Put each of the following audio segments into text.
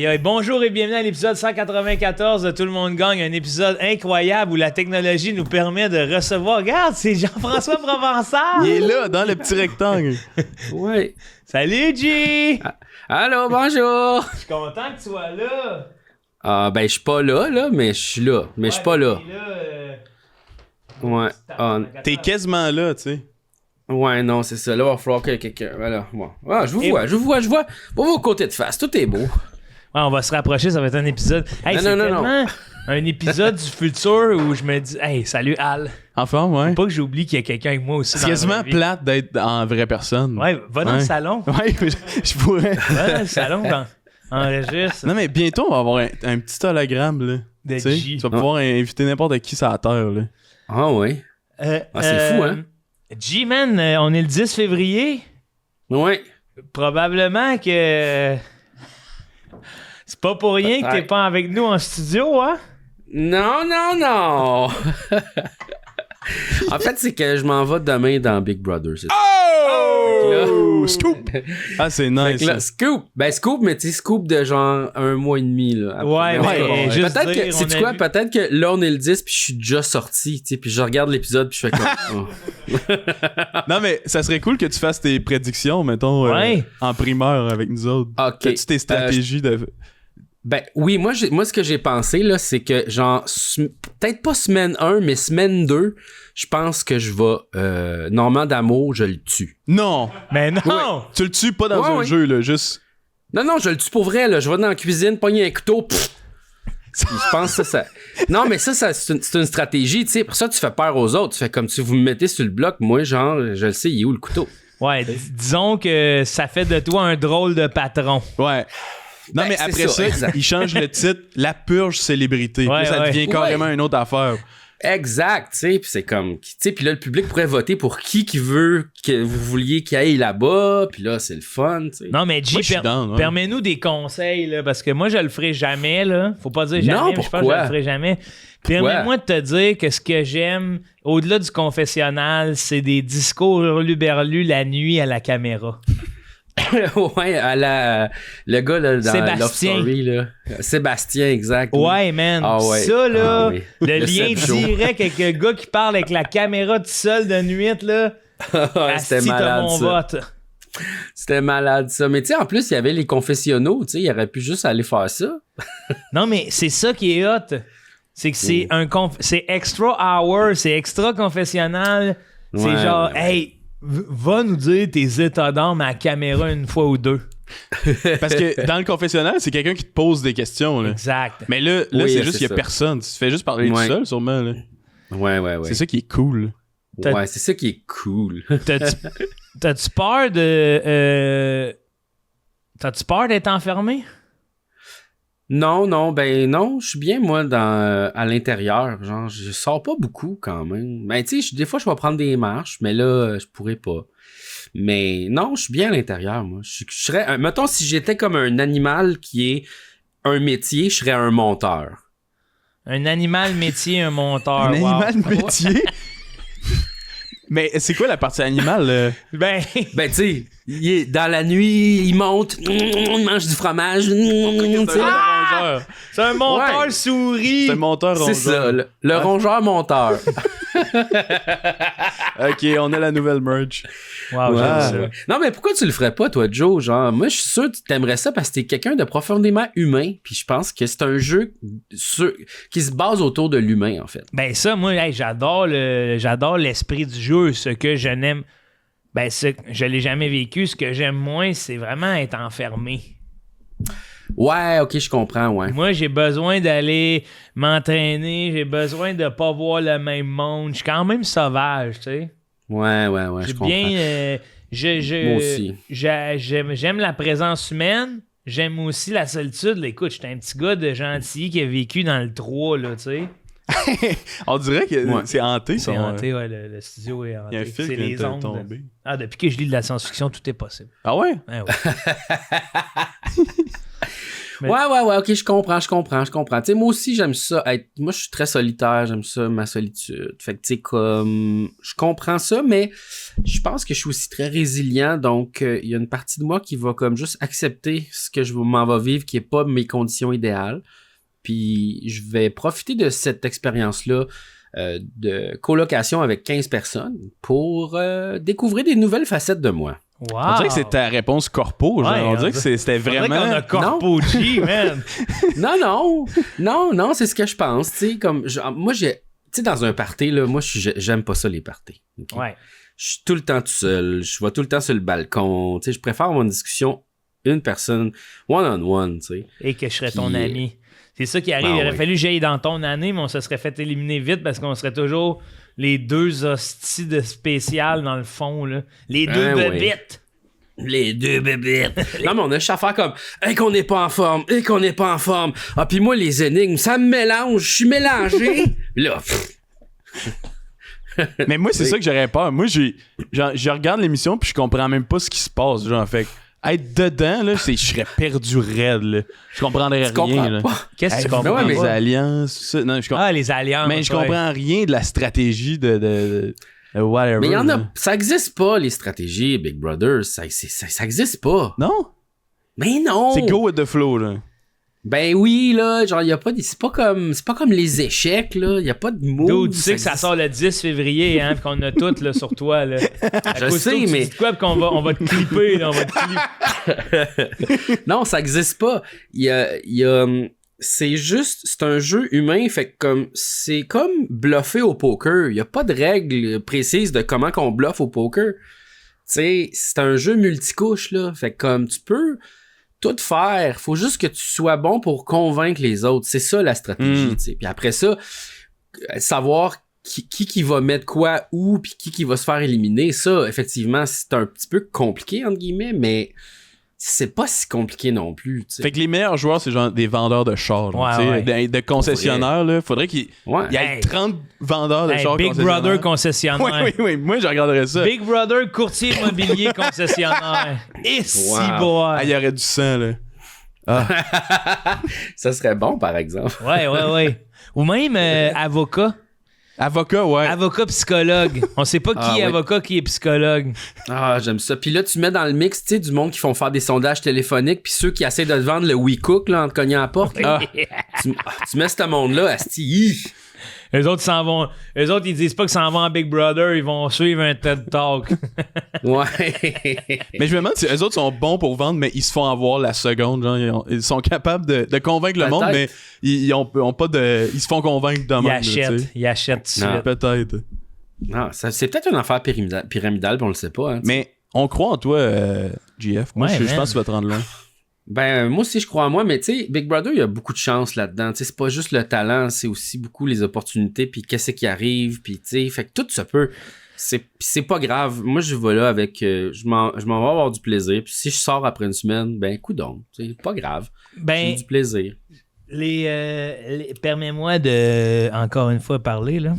Aïe, aïe. Bonjour et bienvenue à l'épisode 194 de Tout le monde gagne, un épisode incroyable où la technologie nous permet de recevoir... Regarde, c'est Jean-François Provençal! Il est là, dans le petit rectangle. Ouais. Salut, G! Allô, bonjour! Je suis content que tu sois là! Ah, ben, je suis pas là, mais je suis là. Mais je suis pas là. Ouais. Ah, T'es quasiment là, tu sais. ouais, non, c'est ça. Là, il va falloir que quelqu'un... Voilà. Ouais. Ah, je vous vois. Pour vos côtés de face, tout est beau. Ouais, on va se rapprocher, ça va être un épisode... Hey, c'est tellement un épisode du futur où je me dis... Hey, salut, Al! Enfin, ouais. Faut pas que j'oublie qu'il y a quelqu'un avec moi aussi. C'est quasiment plate d'être en vraie personne. Ouais, va dans le salon. Ouais, je pourrais. Va dans le salon, enregistre. Non, mais bientôt, on va avoir un petit hologramme, là. De Tu sais, G. tu vas pouvoir inviter n'importe qui sur la Terre, là. Ah, ouais. C'est fou, hein? G-Man, on est le 10 février. Ouais. Probablement que... C'est pas pour rien que t'es pas avec nous en studio, hein? Non. En fait, c'est que je m'en vais demain dans Big Brother, c'est ça. Oh! Scoop! Ah, c'est nice. Là, scoop! Ben, scoop, mais tu sais, scoop de genre 1 mois et demi, là. Après. Ouais, juste peut-être dire, que, sais-tu quoi? Peut-être que là, on est le 10 puis je suis déjà sorti, tu sais, puis je regarde l'épisode puis je fais comme... oh. Non, mais ça serait cool que tu fasses tes prédictions, mettons, en primeur avec nous autres. OK. Fais-tu tes stratégies de... Ben, oui, moi, ce que j'ai pensé, là, c'est que, genre, peut-être pas semaine 1, mais semaine 2, je pense que je vais... Normand D'Amour, je le tue. Non! Mais non! Ouais. Tu le tues pas dans un jeu, là, juste... Non, je le tue pour vrai, là. Je vais dans la cuisine, pogner un couteau, pfff. Je pense que ça... Non, mais ça c'est une stratégie, tu sais. Pour ça, tu fais peur aux autres. Tu fais comme si vous me mettez sur le bloc. Moi, genre, je le sais, il est où le couteau? Ouais, disons que ça fait de toi un drôle de patron. Ouais. Non, Ben, mais après ça, il change le titre « La purge célébrité ». Ouais, Là, ça devient carrément une autre affaire. Exact, tu sais, puis c'est comme, tu sais, puis là, le public pourrait voter pour qui veut que vous vouliez qu'il aille là-bas, puis là, c'est le fun, tu sais. Non, mais G, permets-nous des conseils, là, parce que moi, je le ferai jamais, là. Faut pas dire jamais, non, mais je pense que je le ferai jamais. Permets-moi de te dire que ce que j'aime, au-delà du confessionnal, c'est des discours hurluberlus la nuit à la caméra. Ouais, le gars là, dans Sébastien. Love Story, là. Sébastien, exact. Ouais, man. Ah ouais. Ça, là, oui. le lien Seb Show. direct avec le gars qui parle avec la caméra tout seul de nuit, là. C'était Asti, t'as malade, mon ça. vote. C'était malade, ça. Mais tu sais, en plus, il y avait les confessionnaux, tu sais, il aurait pu juste aller faire ça. Non, mais c'est ça qui est hot. C'est que c'est c'est extra hour, c'est extra confessionnal. C'est Ouais, genre, ouais. hey, va nous dire tes états d'âme à la caméra une fois ou deux. Parce que dans le confessionnal, c'est quelqu'un qui te pose des questions. Là. Exact. Mais là Oui, c'est c'est juste qu'il y a ça. personne. Tu te fais juste parler tout seul, sûrement. Là. Ouais. C'est ça qui est cool. Ouais, c'est ça qui est cool. T'as-tu peur de... T'as-tu peur d'être enfermé? Non, je suis bien, moi, à l'intérieur. Genre, je sors pas beaucoup, quand même. Ben, tu sais, des fois, je vais prendre des marches, mais là, je pourrais pas. Mais non, je suis bien à l'intérieur, moi. Je serais... mettons, si j'étais comme un animal qui est un métier, je serais un monteur. Un animal métier, un monteur. Un wow. animal métier? Mais c'est quoi la partie animale? Ben... Ben, tu sais, dans la nuit, il monte, il mange du fromage. C'est un monteur Ouais. souris. C'est un monteur rongeur. C'est ça, le rongeur-monteur. Ok, on a la nouvelle merch. Wow, Ouais, j'aime ça. ouais. Non, mais pourquoi tu le ferais pas, toi, Joe? Genre, moi, je suis sûr que tu t'aimerais ça parce que t'es quelqu'un de profondément humain. Puis je pense que c'est un jeu qui se base autour de l'humain, en fait. Ben ça, moi, hey, j'adore l'esprit du jeu. Ce que je n'aime... Ben, je l'ai jamais vécu. Ce que j'aime moins, c'est vraiment être enfermé. Ouais, ok, je comprends, ouais. Moi, j'ai besoin d'aller m'entraîner. J'ai besoin de pas voir le même monde. Je suis quand même sauvage, tu sais. Ouais, je J'ai comprends. bien... Moi aussi. J'aime la présence humaine. J'aime aussi la solitude. Là, écoute, j'étais un petit gars de gentil qui a vécu dans le 3, là, tu sais. On dirait que Ouais. c'est hanté, ça. C'est hanté, ouais, le studio est hanté. Il y a un fil C'est qui les vient de ondes. tomber. Ah, depuis que je lis de la science-fiction, tout est possible. Ah ouais? Ouais, ouais. Ouais, ok, je comprends. Tu sais, moi aussi, j'aime ça. Moi, je suis très solitaire, j'aime ça, ma solitude. Fait que, tu sais, comme, je comprends ça, mais je pense que je suis aussi très résilient, donc il y a une partie de moi qui va comme juste accepter ce que je m'en vais vivre, qui est pas mes conditions idéales. Puis, je vais profiter de cette expérience-là de colocation avec 15 personnes pour découvrir des nouvelles facettes de moi. Wow. On dirait que c'est ta réponse corpo, genre. Ouais, on dirait que c'était vraiment... qu'on a corpo G, man. Non, c'est ce que je pense, tu sais, comme, moi, tu sais, dans un party, là, moi, j'aime pas ça, les parties. Okay? Ouais. Je suis tout le temps tout seul, je vais tout le temps sur le balcon, tu sais, je préfère avoir une discussion, une personne, one-on-one, tu sais. Et que je serais ton ami. C'est ça qui arrive. Il aurait fallu que j'aille dans ton année, mais on se serait fait éliminer vite parce qu'on serait toujours les deux hosties de spécial dans le fond, là. Les deux bébites. Les deux bébites. Non, mais on a juste à faire comme qu'on n'est pas en forme, Ah, puis moi, les énigmes, ça me mélange, je suis mélangé. Là, Mais moi, c'est ça que j'aurais peur. Moi, je regarde l'émission puis je comprends même pas ce qui se passe. Genre, fait être dedans, là, je serais perdu raide, là. Je comprendrais rien, là. Qu'est-ce que tu comprends? Les alliances, ça. Non, les alliances. Mais je comprends rien de la stratégie de whatever. Mais il y en a, ça existe pas, les stratégies, Big Brother. Ça existe pas. Non? Mais non! C'est go with the flow, là. Ben oui, là, genre, y a pas c'est pas comme les échecs, là, y a pas de mots. Tu sais que ça sort le 10 février, hein, pis qu'on a tout, là, sur toi, là. Je sais, mais... Tu dis quoi, pis on va te clipper, là, on va te clipper. Non, ça existe pas. C'est un jeu humain, fait que c'est comme bluffer au poker. Y a pas de règles précises de comment qu'on bluffe au poker. Tu sais, c'est un jeu multicouche, là, fait que comme tu peux tout faire, faut juste que tu sois bon pour convaincre les autres. C'est ça la stratégie, tu sais. Puis après ça, savoir qui va mettre quoi où, puis qui va se faire éliminer, ça, effectivement, c'est un petit peu compliqué, entre guillemets, mais c'est pas si compliqué non plus, tu sais. Fait que les meilleurs joueurs, c'est genre des vendeurs de chars, de concessionnaires, là. Faudrait qu'il y ait 30 vendeurs de chars Big Brother concessionnaire. Oui, moi, je regarderais ça. Big Brother courtier immobilier concessionnaire. Et si boy. Il y aurait du sang, là. Ça serait bon, par exemple. Ouais. Ou même avocat. Avocat, ouais. Avocat psychologue. On sait pas qui est avocat, qui est psychologue. Ah, j'aime ça. Puis là, tu mets dans le mix, tu sais, du monde qui font faire des sondages téléphoniques, puis ceux qui essaient de te vendre le WeCook, là, en te cognant à la porte. Tu mets ce monde-là, asti. Eux autres, ils disent pas qu'ils s'en vont à Big Brother, ils vont suivre un TED Talk. Ouais. Mais je me demande si eux autres sont bons pour vendre, mais ils se font avoir la seconde. Genre, ils sont capables de convaincre le monde, mais ils ont pas de. Ils se font convaincre de même. Ils achètent tout de suite. Peut-être. Non, c'est peut-être une affaire pyramidale, puis on le sait pas. Hein, mais on croit en toi, GF. Moi, je pense que tu vas te rendre loin. Ben, moi aussi, je crois en moi, mais tu sais, Big Brother, il y a beaucoup de chance là-dedans. Tu sais, c'est pas juste le talent, c'est aussi beaucoup les opportunités, puis qu'est-ce qui arrive, puis tu sais, fait que tout ça peut... C'est pas grave. Moi, je vais là avec... je m'en vais avoir du plaisir, puis si je sors après une semaine, ben, coudonc, c'est pas grave. J'ai du plaisir. Permets-moi de, encore une fois, parler, là.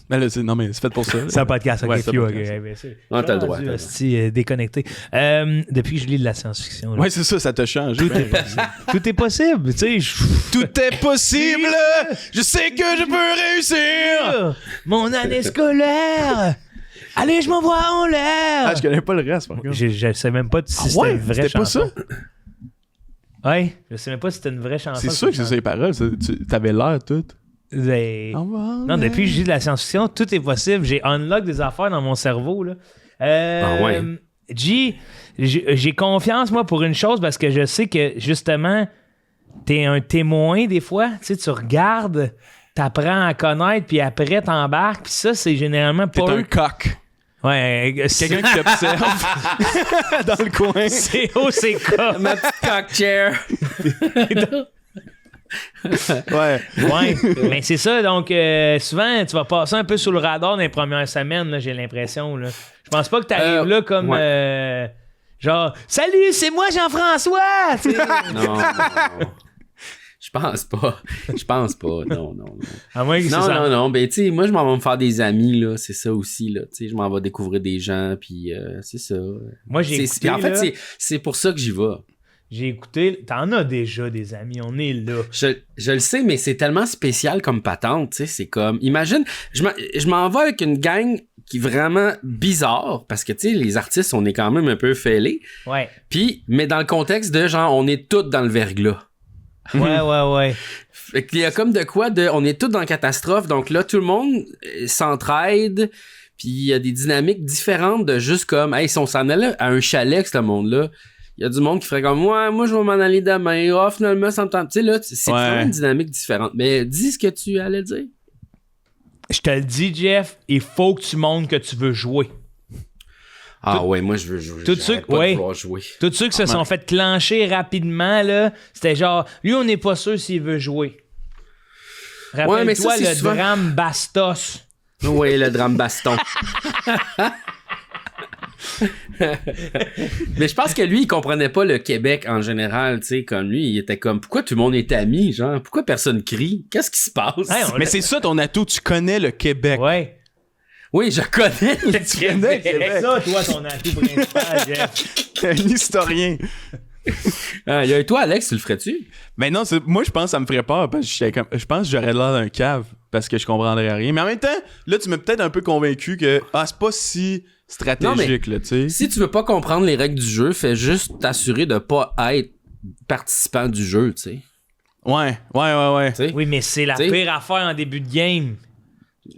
Mais là, non, mais c'est fait pour ça. C'est un podcast, ok. Ouais, Non, t'as le droit. Déconnecté. Depuis que je lis de la science-fiction. Ouais, c'est ça te change. Tout est possible, tu sais. Tout est possible! Je sais que je peux réussir! Mon année scolaire! Allez, je m'envoie en l'air! Je connais pas le reste, par contre. Je sais même pas si c'était une vraie chanson. C'était pas ça? Ouais, je sais même pas si c'était une vraie chanson. C'est sûr que c'est ça les paroles. T'avais l'air tout. Non, depuis que je lis de la science-fiction, tout est possible. J'ai unlock des affaires dans mon cerveau, là. J'ai confiance, moi, pour une chose, parce que je sais que, justement, t'es un témoin, des fois. Tu sais, tu regardes, t'apprends à connaître, puis après, t'embarques, puis ça, c'est généralement pas... T'es un coq. Ouais, quelqu'un qui t'observe dans le coin. C'est quoi? Ma petite cock chair. Ouais, mais c'est ça, donc souvent tu vas passer un peu sous le radar dans les premières semaines, là, j'ai l'impression. Là. Je pense pas que t'arrives là comme genre salut, c'est moi Jean-François! Non. Je pense pas. Non. À moins que non. Ben, tu sais, moi, je m'en vais me faire des amis, là. C'est ça aussi, là. Tu sais, je m'en vais découvrir des gens, puis c'est ça. Moi, j'ai écouté, en fait, c'est pour ça que j'y vais. J'ai écouté. T'en as déjà des amis, on est là. Je le sais, mais c'est tellement spécial comme patente, tu sais, c'est comme... Imagine, je m'en vais avec une gang qui est vraiment bizarre, parce que, tu sais, les artistes, on est quand même un peu fêlés. Ouais. Puis, mais dans le contexte de, genre, on est tous dans le verglas. Ouais. Fait qu'il y a comme de quoi de... On est tous dans la catastrophe, donc là, tout le monde s'entraide, puis il y a des dynamiques différentes de juste comme... Hey, si on s'en allait à un chalet, ce monde-là, il y a du monde qui ferait comme moi je vais m'en aller demain. Oh, finalement, ça me tente. Tu sais, là, c'est vraiment une dynamique différente. Mais dis ce que tu allais dire. Je te le dis, Jeff, il faut que tu montres que tu veux jouer. Ouais, moi, je veux jouer. Tous ceux qui se sont fait clencher rapidement, là, c'était genre, lui, on n'est pas sûr s'il veut jouer. Rappelle-toi le drame Bastos. Oui, le drame baston. Mais je pense que lui, il comprenait pas le Québec en général, tu sais, comme lui, il était comme, pourquoi tout le monde est ami, genre, pourquoi personne crie? Qu'est-ce qui se passe? Hey, mais c'est ça ton atout, tu connais le Québec. Ouais. Oui, je connais le Québec. C'est ça, toi, ton atout principal, Jeff. T'es un historien. Et toi, Alex, tu le ferais-tu? Mais non, moi, je pense que ça me ferait peur, parce que je pense que j'aurais l'air d'un cave, parce que je comprendrais rien. Mais en même temps, là, tu m'as peut-être un peu convaincu que, c'est pas si stratégique, là, tu sais. Si tu veux pas comprendre les règles du jeu, fais juste t'assurer de pas être participant du jeu, tu sais. Ouais. T'sais? Oui, mais c'est la pire affaire en début de game.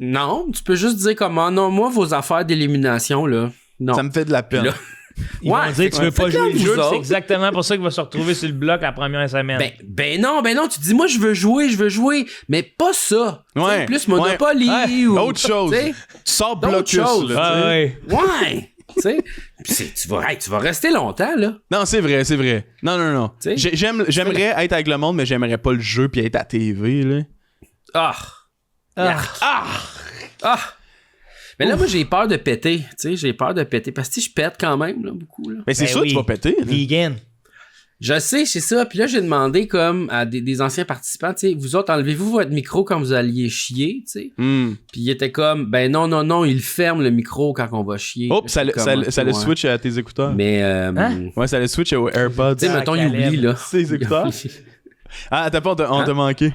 Non, tu peux juste dire comment, non, moi, vos affaires d'élimination, là, non. Ça me fait de la peine. Là, Ils vont dire tu veux pas jouer le jeu, autres. c'est exactement pour ça qu'il va se retrouver sur le bloc la première semaine. Ben non, tu dis moi je veux jouer, mais pas ça. Ouais. T'sais, plus Monopoly ou autre chose. Tu sors d'autres blocus choses. là. Ouais. Tu sais, tu vas rester longtemps là. Non, c'est vrai. Non. T'sais, J'aimerais être avec le monde, mais j'aimerais pas le jeu puis être à TV là. Mais là, moi, j'ai peur de péter. Tu sais, parce que je pète quand même, là, beaucoup. Là. Mais c'est sûr que tu vas péter. Là. Vegan. Je sais, c'est ça. Puis là, j'ai demandé comme à des anciens participants, tu sais, vous autres, enlevez-vous votre micro quand vous alliez chier, tu sais. Puis il était comme, ben non, il ferme le micro quand on va chier. Oh, ça le switch à tes écouteurs. Mais, Ouais, ça le switch aux AirPods. Tu sais, mettons, il oublie, là. Ces écouteurs. T'as pas, on t'a manqué.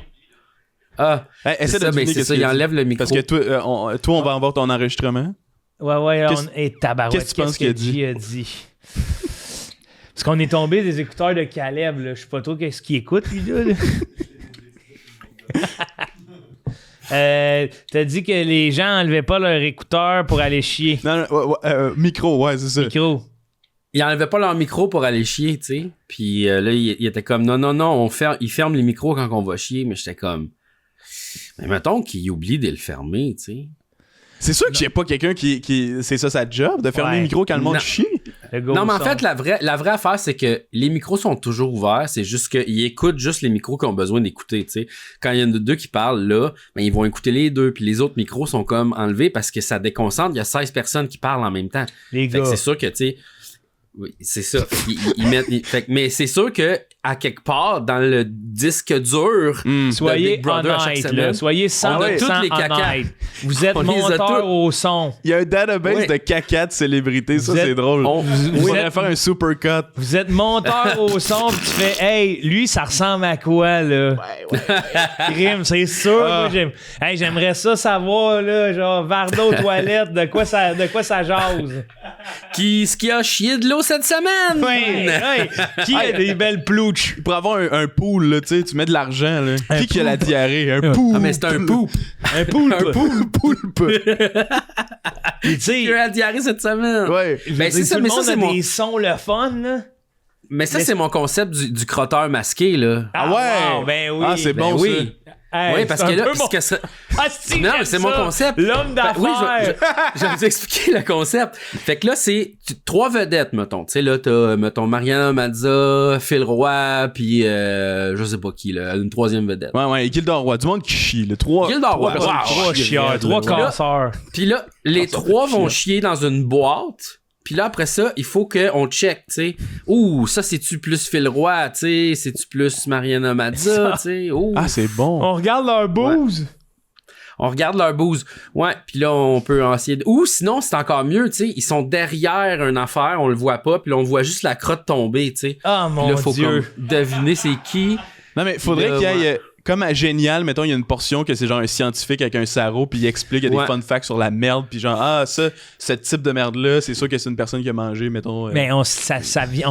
Essaie de deviner c'est ça, il enlève le micro. Parce que toi, on va avoir ton enregistrement. Ouais, tabarouette. Qu'est-ce que tu penses qu'il a dit? Parce qu'on est tombé des écouteurs de Caleb, là. Je sais pas trop qu'est-ce qu'il écoute, lui, là. T'as dit que les gens enlevaient pas leur écouteur pour aller chier. Non, micro, ouais, c'est ça. Micro. Ils enlevaient pas leur micro pour aller chier, tu sais. Puis là, il était comme, non, ils ferment les micros quand on va chier. Mais j'étais comme, mais mettons qu'il oublie de le fermer, tu sais. C'est sûr qu'il n'y a pas quelqu'un qui c'est ça sa job, de fermer le micro quand le monde chie. Non, mais en fait, la vraie affaire, c'est que les micros sont toujours ouverts. C'est juste qu'ils écoutent juste les micros qui ont besoin d'écouter, tu sais. Quand il y en a deux qui parlent, là, ben, ils vont écouter les deux. Puis les autres micros sont comme enlevés parce que ça déconcentre. Il y a 16 personnes qui parlent en même temps. Les gars. C'est sûr que, tu sais... Oui, c'est ça. Mais c'est sûr que à quelque part dans le disque dur, soyez Big Brother honnête, là. Soyez 100% les cacas. honnête. Vous êtes monteur au son. Il y a un database de caca de célébrités, ça c'est drôle. Vous pourrait faire un super cut. Vous êtes monteur au son, pis tu fais, hey, lui ça ressemble à quoi là? Ouais. Crime, c'est sûr. Moi, j'aimerais ça savoir là, genre Varda aux toilettes, de quoi ça jase. Qui a chié de l'eau cette semaine? Ouais. Qui a des belles plouches? Pour avoir un pool, là, tu mets de l'argent. Là. Qui a la diarrhée? Un pool. Ah, mais c'est un poulpe. Un poulpe. Tu sais, qui a la diarrhée cette semaine? Ouais. Ben, c'est ça, mais ça, c'est des sons le fun, là. Mais ça, c'est mon concept du crotteur masqué, là. Ah ouais? Wow, ben oui. Ah, c'est bon, oui. ça. Hey, oui, parce que là, non, c'est mon concept. L'homme d'affaires. Je vais vous expliquer le concept. Fait que là, c'est 3 vedettes, mettons. Tu sais, là, t'as, mettons, Mariana Mazza, Phil Roy, puis je sais pas qui, là, une 3e vedette. Ouais, et Gildor Roy. Du monde qui chie, le 3. Gildor Roy, 3 chieurs, 3 casseurs. Puis là, les 3 vont chier dans une boîte. Puis là, après ça, il faut qu'on check, tu sais. Ouh, ça, c'est-tu plus Phil Roy, tu sais? C'est-tu plus Mariana Mazza, tu sais? Ah, c'est bon. On regarde leur bouse. On regarde leur bouse. Ouais, puis là, on peut essayer de... Ou sinon, c'est encore mieux, tu sais, ils sont derrière une affaire, on le voit pas, puis là, on voit juste la crotte tomber, tu sais. Ah, Puis mon là, faut Dieu. comme deviner c'est qui. Non, mais faudrait Là, qu'il y ait. ouais. Comme à Génial, mettons, il y a une portion que c'est genre un scientifique avec un sarrau, puis il explique, il y a des fun facts sur la merde, puis genre, ce type de merde-là, c'est sûr que c'est une personne qui a mangé, mettons. Mais on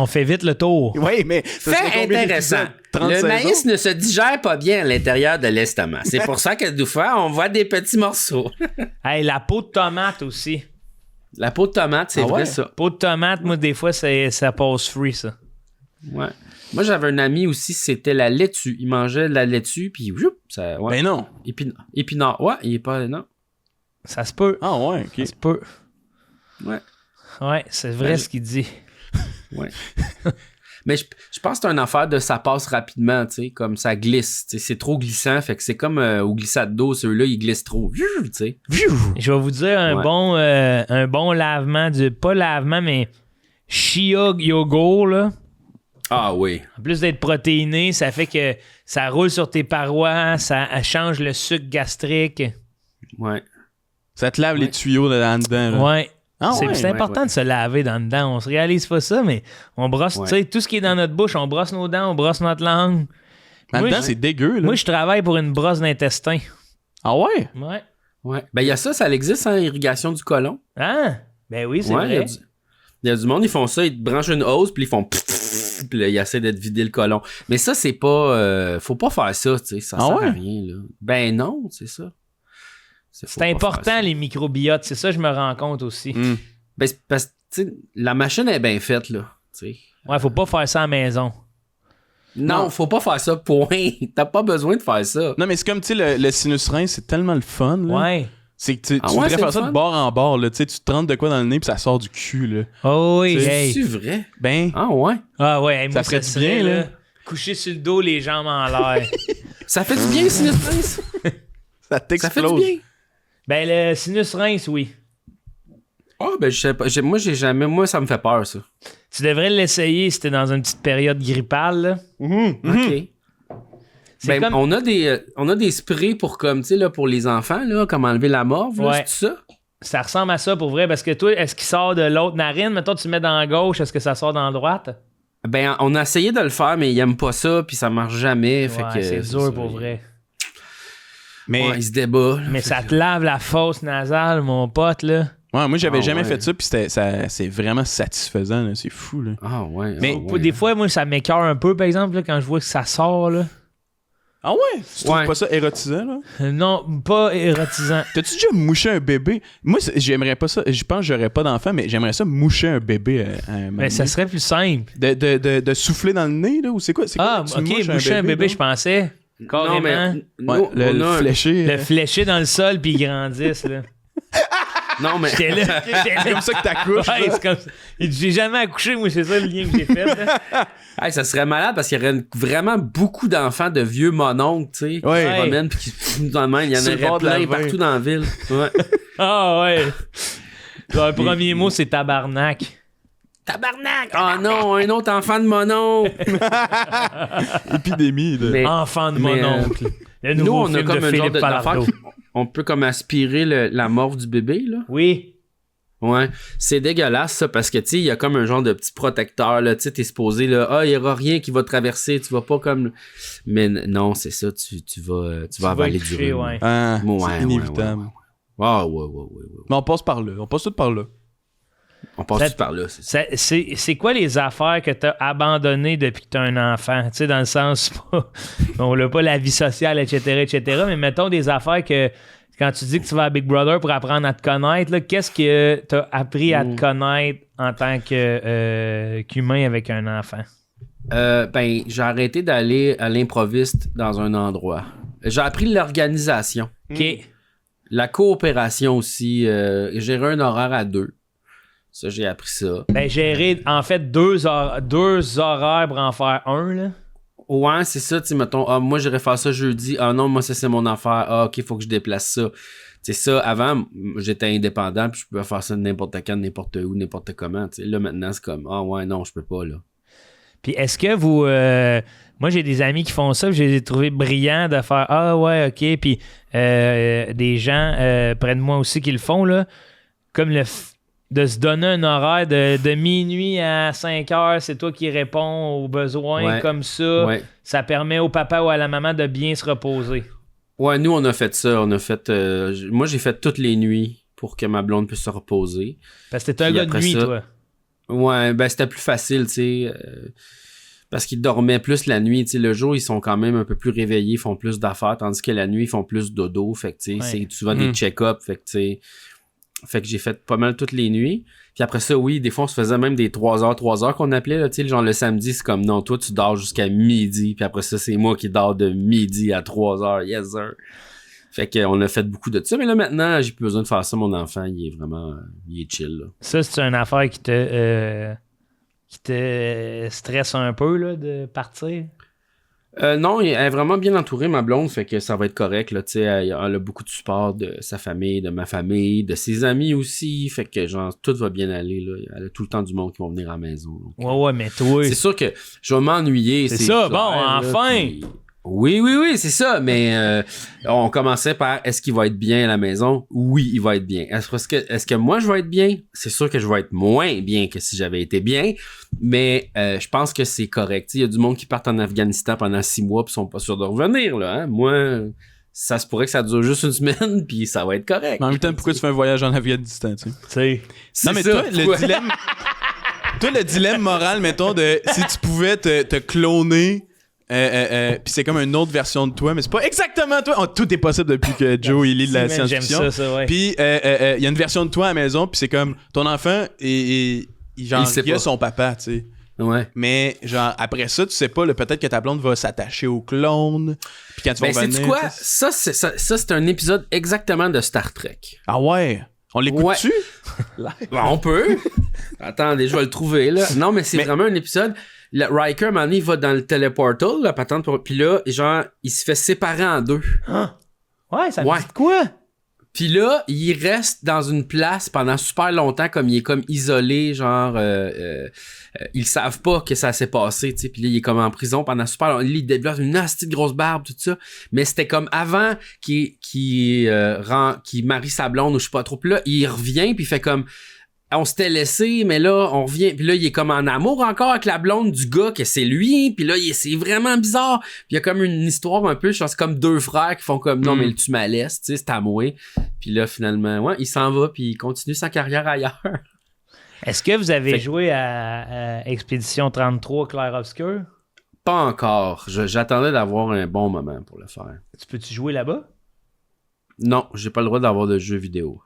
fait vite le tour. Oui, mais. ça serait Fait combien intéressant. d'épisodes? 30 Le maïs saisons? ne se digère pas bien à l'intérieur de l'estomac. C'est pour ça que des fois, on voit des petits morceaux. Hey, la peau de tomate aussi. La peau de tomate, c'est Ah vrai ouais? ça. Peau de tomate, moi, des fois, ça passe free, ça. Ouais. Moi, j'avais un ami aussi, c'était la laitue. Il mangeait de la laitue, puis ça... Ouais. Ben non. Épinard. Ouais, il est pas... Non. Ça se peut. Ah ouais, ok. Ça se peut. Ouais. Ouais, c'est vrai Ben, ce qu'il dit. Ouais. Mais je pense que c'est une affaire de ça passe rapidement, tu sais, comme ça glisse. Tu sais, c'est trop glissant, fait que c'est comme au glissade d'eau, ceux-là, ils glissent trop. Tu sais. Je vais vous dire un bon lavement, pas lavement, mais Chia yogourt, là. Ah oui. En plus d'être protéiné, ça fait que ça roule sur tes parois, ça change le sucre gastrique. Ouais. Ça te lave les tuyaux dedans. Là. Ouais. Ah ouais, c'est important de se laver dans dedans. On se réalise pas ça, mais on brosse, tu sais, tout ce qui est dans notre bouche, on brosse nos dents, on brosse notre langue. En Moi, dedans, c'est dégueu, là. Moi, je travaille pour une brosse d'intestin. Ah ouais? Ouais. Ouais. Ben, il y a ça existe, hein, irrigation du côlon. Ah! Ben oui, c'est Ouais, vrai. il y a du monde, ils font ça, ils te branchent une hose, puis ils font puis là, ils essaient de te vider le côlon. Mais ça, c'est pas... faut pas faire ça, tu sais, ça sert à rien, là. Ben non, c'est ça. C'est important, les microbiotes. C'est ça, je me rends compte aussi. Mm. Ben, c'est parce que, tu sais, la machine est bien faite, là, tu sais. Ouais, faut pas faire ça à la maison. Non, faut pas faire ça, point. T'as pas besoin de faire ça. Non, mais c'est comme, tu sais, le sinus rein, c'est tellement le fun, là. Ouais. C'est que tu Ah ouais, voudrais c'est faire le ça fun? de bord en bord, là. Tu sais, tu te rentres de quoi dans le nez, puis ça sort du cul, là. Oh oui, C'est- hey. C'est vrai? Ben, Ah ouais? Ah ouais, hey, moi, Ça ferait du serait, bien, là. Coucher sur le dos, les jambes en l'air. Ça fait du bien, le sinus rince? ça Ça fait du t'explose. bien? Ben, le sinus rince, oui. Ah, ben, je sais pas. Moi, j'ai jamais... Moi, ça me fait peur, ça. Tu devrais l'essayer si t'es dans une petite période grippale, là. OK. C'est Ben, comme... on a des sprays pour, comme, tu sais, là, pour les enfants, là, comme enlever la morve, là, Ouais. c'est ça? Ça ressemble à ça, pour vrai, parce que toi, est-ce qu'il sort de l'autre narine? Mettons, tu le mets dans la gauche, est-ce que ça sort dans la droite? Ben, on a essayé de le faire, mais ils aiment pas ça, puis ça marche jamais, fait Ouais, que... c'est dur, ça. pour vrai. Mais, Ouais, il se débat, là. Mais ça te lave la fosse nasale, mon pote, là. ouais, moi, j'avais Ah jamais ouais. fait ça, puis c'est vraiment satisfaisant, là. C'est fou, là. Ah ouais. Mais ah ouais. Des fois, moi, ça m'écoeure un peu, par exemple, là, quand je vois que ça sort, là. Ah ouais? Tu trouves Ouais. pas ça érotisant, là? Non, pas érotisant. T'as-tu déjà mouché un bébé? Moi, j'aimerais pas ça. Je pense que j'aurais pas d'enfant, mais j'aimerais ça moucher un bébé à un moment Mais ça donné. serait plus simple. De souffler dans le nez, là? Ou c'est quoi? Ah, tu ok, mouches boucher un bébé, là? je pensais. Carrément. Non, mais... Ouais, nous, le on a un- fléché. Le flécher dans le sol, puis ils grandissent, là. Non, mais... J'étais là. C'est comme ça que t'accouches. Ouais, là. c'est comme ça. Il dit, j'ai jamais accouché, moi, c'est ça le lien que j'ai fait, là. Hey, ça serait malade parce qu'il y aurait vraiment beaucoup d'enfants de vieux mononcles, tu sais, Ouais. qui se promènent pis qui se foutent dans le main. Il y en Sur le bord aurait de la plein veine. partout dans la ville. Ouais. Ah, ouais. Le premier mot, c'est tabarnak. Tabarnak! Oh non, un autre enfant de mononcle! Épidémie. De... Mais Enfant de mais, mon oncle. Le nous, nouveau on a film comme de un genre Philippe d'affaire Falardeau. on peut comme aspirer la morve du bébé, là. Oui. Ouais. C'est dégueulasse, ça, parce que, tu sais, il y a comme un genre de petit protecteur, là. Tu sais, t'es supposé, là, il y aura rien qui va traverser, tu vas pas comme... Mais non, c'est ça, tu vas avaler du coucher, rhume. ouais. Ah, Ouais, c'est ouais, inévitable. Ah, ouais. Mais on passe par là. On passe tout par là. On passe Ça- tout par là, c'est ça. C'est quoi les affaires que t'as abandonnées depuis que t'as un enfant? Tu sais, dans le sens, on l'a pas la vie sociale, etc., mais mettons des affaires que, quand tu dis que tu vas à Big Brother pour apprendre à te connaître, là, qu'est-ce que t'as appris à te connaître en tant qu'humain avec un enfant? Ben, j'ai arrêté d'aller à l'improviste dans un endroit. J'ai appris l'organisation. OK. La coopération aussi. Gérer un horaire à 2. Ça, j'ai appris ça. Ben, gérer, en fait, deux horaires pour en faire un, là. Ouais, c'est ça, tu sais, mettons, moi, j'irais faire ça jeudi. Ah non, moi, ça, c'est mon affaire. Ah, OK, faut que je déplace ça. C'est ça, avant, j'étais indépendant, puis je pouvais faire ça n'importe quand, n'importe où, n'importe comment. Tu sais, là, maintenant, c'est comme, ah ouais, non, je peux pas, là. Puis est-ce que vous... moi, j'ai des amis qui font ça, puis je les ai trouvés brillants de faire « Ah ouais, OK », puis des gens près de moi aussi qui le font, là, comme de se donner un horaire de minuit à 5 heures, c'est toi qui réponds aux besoins, comme ça. Ouais. Ça permet au papa ou à la maman de bien se reposer. Ouais, nous, on a fait ça. On a fait... moi, j'ai fait toutes les nuits pour que ma blonde puisse se reposer. Parce que t'es un Puis gars de nuit, ça, toi. Ouais, ben c'était plus facile, tu sais. Parce qu'ils dormaient plus la nuit. Tu sais, le jour, ils sont quand même un peu plus réveillés, ils font plus d'affaires, tandis que la nuit, ils font plus dodo. Fait que, tu sais, c'est souvent des check-ups. Fait que, tu sais... Fait que j'ai fait pas mal toutes les nuits. Puis après ça, oui, des fois, on se faisait même des 3 heures qu'on appelait, là, tu sais, genre le samedi, c'est comme, non, toi, tu dors jusqu'à midi. Puis après ça, c'est moi qui dors de midi à 3 heures. Yes, sir. Fait qu'on a fait beaucoup de ça. Mais là, maintenant, j'ai plus besoin de faire ça. Mon enfant, il est vraiment... il est chill, là. Ça, c'est une affaire qui te stresse un peu, là, de partir? Non, elle est vraiment bien entourée, ma blonde, fait que ça va être correct, là, tu sais, elle a beaucoup de support de sa famille, de ma famille, de ses amis aussi, fait que, genre, tout va bien aller, là, elle a tout le temps du monde qui vont venir à la maison. Donc, ouais, mais toi... c'est sûr que je vais m'ennuyer. C'est ça, clair, bon, là, enfin! puis... Oui, c'est ça, mais on commençait par, est-ce qu'il va être bien à la maison? Oui, il va être bien. Est-ce que moi, je vais être bien? C'est sûr que je vais être moins bien que si j'avais été bien, mais je pense que c'est correct. Il y a du monde qui part en Afghanistan pendant 6 mois pis sont pas sûrs de revenir, là. Hein? Moi, ça se pourrait que ça dure juste une semaine, puis ça va être correct. Mais en même temps, pourquoi tu fais un voyage en Afghanistan, tu sais? C'est Non, mais ça, toi, le dilemme... toi, le dilemme moral, mettons, de si tu pouvais te cloner... puis c'est comme une autre version de toi, mais c'est pas exactement toi. Oh, tout est possible depuis que Joe il lit de la science-fiction. J'aime ça, ouais. Puis il y a une version de toi à la maison, puis c'est comme ton enfant et genre il a son papa, tu sais. Ouais. Mais genre après ça, tu sais pas, là, peut-être que ta blonde va s'attacher au clone. Puis quand tu vas revenir, sais-tu quoi? Ça, c'est un épisode exactement de Star Trek. Ah ouais. On l'écoute-tu? Ben, on peut. Attendez, je vais le trouver, là. Non, mais c'est vraiment un épisode. Le Riker, à un moment donné, il va dans le teleportal, la patente, puis là, genre, il se fait séparer en deux. Hein? Ouais, ça me dit de quoi? Puis là, il reste dans une place pendant super longtemps, comme il est comme isolé, genre, ils savent pas que ça s'est passé, tu sais. Puis là, il est comme en prison pendant super longtemps. Il développe une nasty de grosse barbe, tout ça. Mais c'était comme avant qu'il marie sa blonde ou je sais pas trop. Puis là, il revient, puis il fait comme... On s'était laissé, mais là, on revient. Puis là, il est comme en amour encore avec la blonde du gars, que c'est lui. Puis là, c'est vraiment bizarre. Puis il y a comme une histoire un peu, je pense, comme deux frères qui font comme, non, mais tu m'as laissé, tu sais, c'est à moi. Puis là, finalement, ouais, il s'en va, puis il continue sa carrière ailleurs. Est-ce que vous avez joué à Expédition 33 Clair Obscur? Pas encore. J'attendais d'avoir un bon moment pour le faire. Tu peux-tu jouer là-bas? Non, j'ai pas le droit d'avoir de jeux vidéo.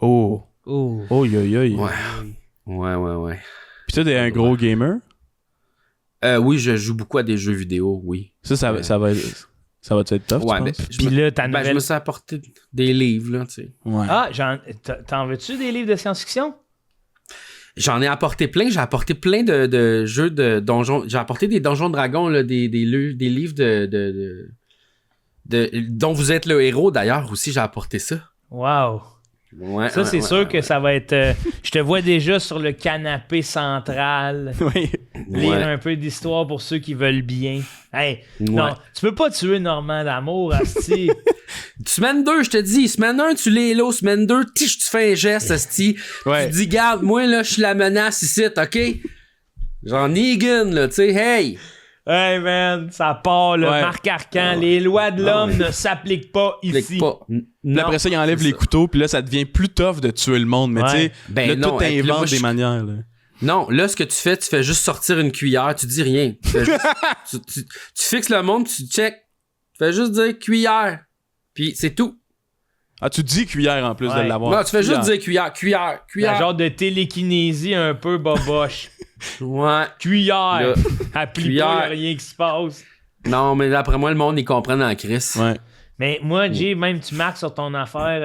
Oh. Oh, yo. Ouais. Puis toi, t'es un gros gamer? Oui, je joue beaucoup à des jeux vidéo, oui. Ça va être tough, ouais, tu Puis là, je me suis apporté des livres, là, tu sais. Ouais. Ah, t'en veux-tu des livres de science-fiction? J'en ai apporté plein. J'ai apporté plein de jeux de donjons. J'ai apporté des Donjons Dragons, là, des livres dont vous êtes le héros, d'ailleurs, aussi, j'ai apporté ça. Wow! Ouais, ça, c'est sûr que ça va être... je te vois déjà sur le canapé central. Oui. Lire un peu d'histoire pour ceux qui veulent bien. Hey, non, tu peux pas tuer Normand d'amour, asti. Semaine 2, je te dis. Semaine 1, tu l'es là. Semaine 2, tu fais un geste, asti. Ouais. Tu dis, garde, moi, là, je suis la menace ici, OK? Genre Negan, là, tu sais, hey! Hey, man, ça part, le Marc Arcan. Les lois de l'homme ne s'appliquent pas ici. Puis après ça, il enlève les couteaux, puis là, ça devient plus tough de tuer le monde. Mais tu sais, là, tout invente des manières, là. Non, là, ce que tu fais juste sortir une cuillère, tu dis rien. Tu fixes le monde, tu check. Tu fais juste dire cuillère. Puis c'est tout. Ah, tu dis cuillère en plus de l'avoir. Non, tu fais juste dire cuillère. Un genre de télékinésie un peu boboche. Ouais. Cuillère. Applique pas, y'a rien qui se passe. Non, mais d'après moi, le monde, ils comprennent en crise. Ouais. Mais moi, Jay, même tu marques sur ton affaire,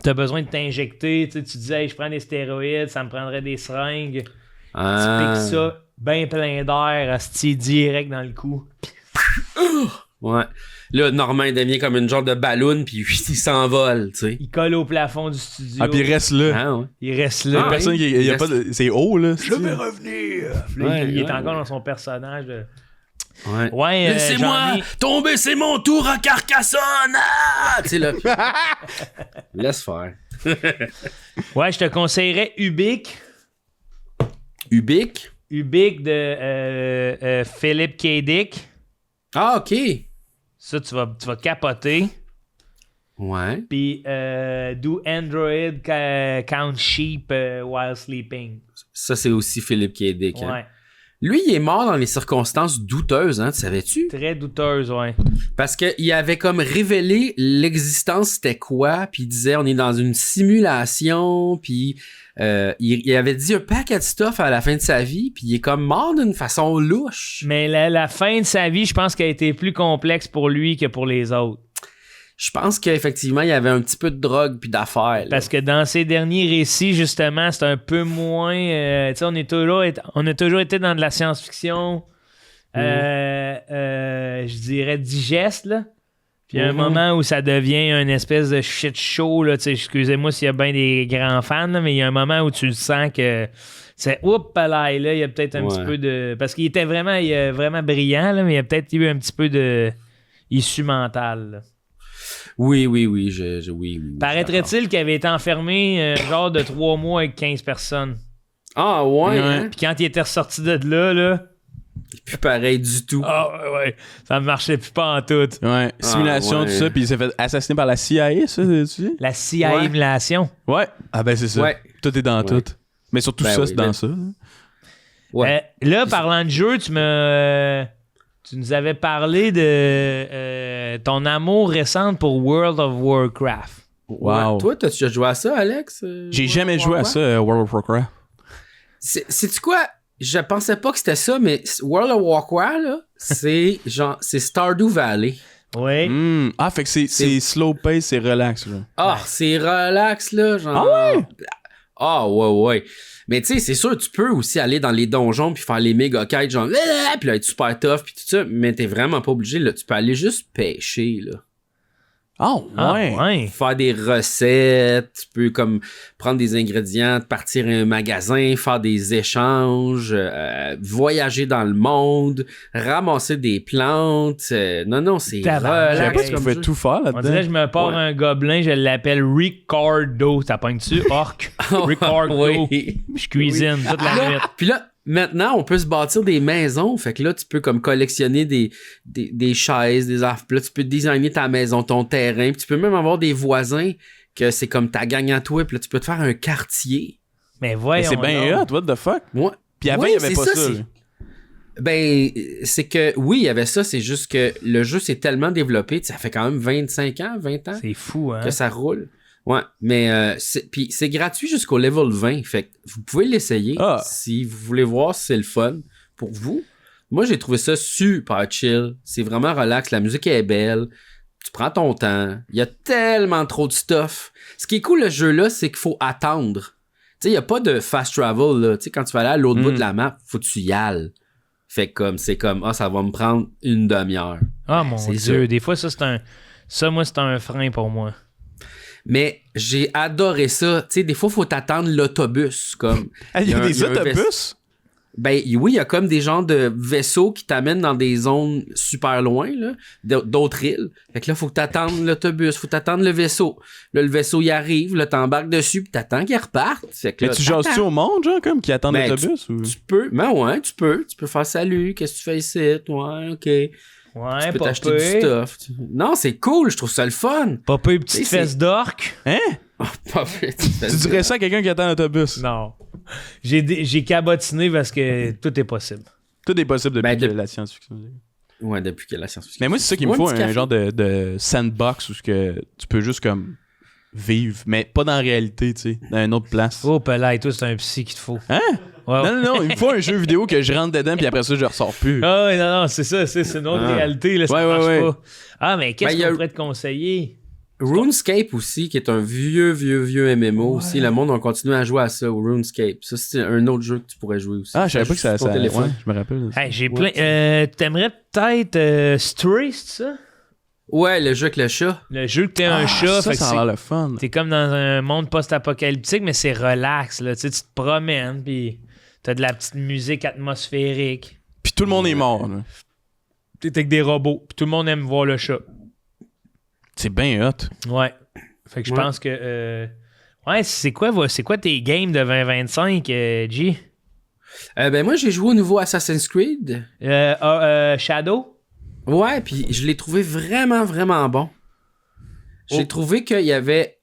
t'as besoin de t'injecter, tu disais, hey, je prends des stéroïdes, ça me prendrait des seringues. Tu piques ça, ben plein d'air, asti, direct dans le cou. Ouais. Là, Normand devient comme une genre de ballon, puis il s'envole, tu sais. Il colle au plafond du studio. Ah, puis il reste là. Ah, ouais. Il reste là. Ah, Personne oui. qui. Il y a pas de... C'est haut, là. Je vais revenir. Puis là, il est encore dans son personnage. Ouais. Ouais, Laissez-moi j'en ai- tomber, c'est mon tour à Carcassonne! Ah! Tu sais, là. Laisse faire. Ouais, je te conseillerais Ubik. Ubik? Ubik de Philip K. Dick. Ah, ok. Ça, tu vas capoter. Ouais. Puis Do Android Count Sheep While Sleeping. Ça, c'est aussi Philippe K. Dick. Hein. Ouais. Lui, il est mort dans les circonstances douteuses, hein, tu savais-tu? Très douteuse, ouais. Parce qu'il avait comme révélé l'existence c'était quoi, puis il disait on est dans une simulation, puis il avait dit un paquet de stuff à la fin de sa vie, puis il est comme mort d'une façon louche. Mais la fin de sa vie, je pense qu'elle a été plus complexe pour lui que pour les autres. Je pense qu'effectivement, il y avait un petit peu de drogue puis d'affaires. là. Parce que dans ces derniers récits, justement, c'est un peu moins... tu sais, on a toujours été dans de la science-fiction, je dirais digeste, là. Puis il y a un moment où ça devient une espèce de shit show, là. Tu sais, excusez-moi s'il y a bien des grands fans, là, mais il y a un moment où tu le sens que... C'est oups là, il y a peut-être un petit peu de... Parce qu'il était vraiment brillant, là, mais il y a peut-être eu un petit peu de issue mentale, là. Oui, oui. Paraîtrait-il qu'il avait été enfermé genre de 3 mois avec 15 personnes. Ah ouais, hein? Puis quand il était ressorti de là, C'est plus pareil du tout. ouais, ça marchait plus pas en tout. Ouais, simulation, ouais. tout ça, puis il s'est fait assassiner par la CIA, ça, tu sais? La CIA-mulation. Ouais. Ah ben c'est ça. Ouais. Tout est dans Ouais. tout. Mais surtout Ben ça, oui, c'est dans ben- ça. Hein. Ouais. Là, parlant de jeu, tu nous avais parlé de ton amour récent pour World of Warcraft. Wow. Ouais. Toi, t'as-tu déjà joué à ça, Alex? J'ai jamais joué à ça, World of Warcraft. Sais-tu quoi? Je pensais pas que c'était ça, mais World of Warcraft, là, c'est genre, c'est Stardew Valley. Oui. Ah, fait que c'est slow pace, c'est relax, là. Ah, c'est relax, là, genre. Ah ouais? Ah, ouais. Mais tu sais, c'est sûr, tu peux aussi aller dans les donjons puis faire les méga kites, genre, puis là, être super tough puis tout ça, mais t'es vraiment pas obligé, là. Tu peux aller juste pêcher, là. Oh, ouais. ouais. Faire des recettes, tu peux comme prendre des ingrédients, partir à un magasin, faire des échanges, voyager dans le monde, ramasser des plantes. Non, c'est Tabarnak. Je savais relax pas que tu comme pouvais jeu. tout faire On dirait que là-dedans. je me pars Ouais. un gobelin, je l'appelle Ricardo. T'as pas dessus? Orc. Ricardo. Oui. Je cuisine toute la nuit. Puis là, maintenant, on peut se bâtir des maisons. Fait que là, tu peux comme collectionner des chaises, des affaires. Puis là, tu peux designer ta maison, ton terrain. Puis tu peux même avoir des voisins que c'est comme ta gang à toi. Puis là, tu peux te faire un quartier. Mais Mais voyons c'est bien donc. hot, what the fuck? Moi, Puis avant, Oui, il y avait c'est pas ça, ça. c'est- là. Ben, c'est que, oui, il y avait ça. C'est juste que le jeu s'est tellement développé. Ça fait quand même 25 ans, 20 ans C'est fou, hein? que ça roule. Ouais, mais puis c'est gratuit jusqu'au level 20. Fait que vous pouvez l'essayer Ah. si vous voulez voir si c'est le fun pour vous. Moi, j'ai trouvé ça super chill. C'est vraiment relax. La musique est belle. Tu prends ton temps. Il y a tellement trop de stuff. Ce qui est cool, le jeu-là, c'est qu'il faut attendre. Tu sais, il n'y a pas de fast travel, là. Tu sais, quand tu vas aller à l'autre bout de la map, faut que tu y ailles. Fait que comme, c'est comme, ça va me prendre une demi-heure. Ah, mon C'est Dieu. ça. Des fois, ça, moi, c'est un frein pour moi. Mais j'ai adoré ça. Tu sais, des fois, faut t'attendre l'autobus, comme. Ah, il y a des il y a un autobus? Ben oui, il y a comme des genres de vaisseaux qui t'amènent dans des zones super loin, là, d'autres îles. Fait que là, faut que t'attendes l'autobus, faut t'attendre le vaisseau. Là, le vaisseau, il arrive, là, t'embarques dessus, pis t'attends qu'il reparte. Fait que Mais là, tu jases-tu t'attends. au monde, genre, comme, qui attend Ben, l'autobus? Ou... Tu peux, ben ouais, tu peux faire salut, qu'est-ce que tu fais ici? Ouais, ok. Ouais, Tu peux pas t'acheter du pire. stuff. Non, c'est cool, je trouve ça le fun. Pas pire, petite Tu sais, fesse d'orque. Hein? Pas fait, Tu dirais ça à quelqu'un qui attend l'autobus? Non. J'ai cabotiné parce que tout est possible. Tout est possible depuis Ben, que de- la science-fiction. Ouais, depuis que la science-fiction. Mais moi, c'est ça qu'il me Ouais, faut, petit un café. genre de sandbox où ce que tu peux juste comme vivre, mais pas dans la réalité, tu sais, dans une autre place. Oh, Pelay, toi, c'est un psy qu'il te faut. Hein? Ouais. Non, il me faut un jeu vidéo que je rentre dedans puis après ça, je ressors plus. Ah ouais, non, c'est ça, c'est une autre Ah. réalité, là, ça Ouais, marche ouais. pas. Ah, mais qu'est-ce Ben, il y qu'on a- pourrait te conseiller? RuneScape aussi, qui est un vieux MMO aussi. Le monde a continué à jouer à ça, au RuneScape. Ça, c'est un autre jeu que tu pourrais jouer aussi. Ah, je savais pas que ça... joue sur ton téléphone. Ouais, je me rappelle. Hey, j'ai Ouais. plein... T'aimerais peut-être Stray, c'est ça? Ouais, le jeu avec le chat. Le jeu que t'es un chat, Ça, fait que ça a l'air le fun. t'es comme dans un monde post-apocalyptique, mais c'est relax, là. Tu sais, tu te promènes, puis t'as de la petite musique atmosphérique. Puis tout le monde est mort, là. T'es avec des robots, puis tout le monde aime voir le chat. C'est bien hot. Ouais. Fait que je Ouais. pense que... Ouais, c'est quoi tes games de 2025, G? Ben moi, j'ai joué au nouveau Assassin's Creed. Shadow? Ouais, puis je l'ai trouvé vraiment, vraiment bon. J'ai trouvé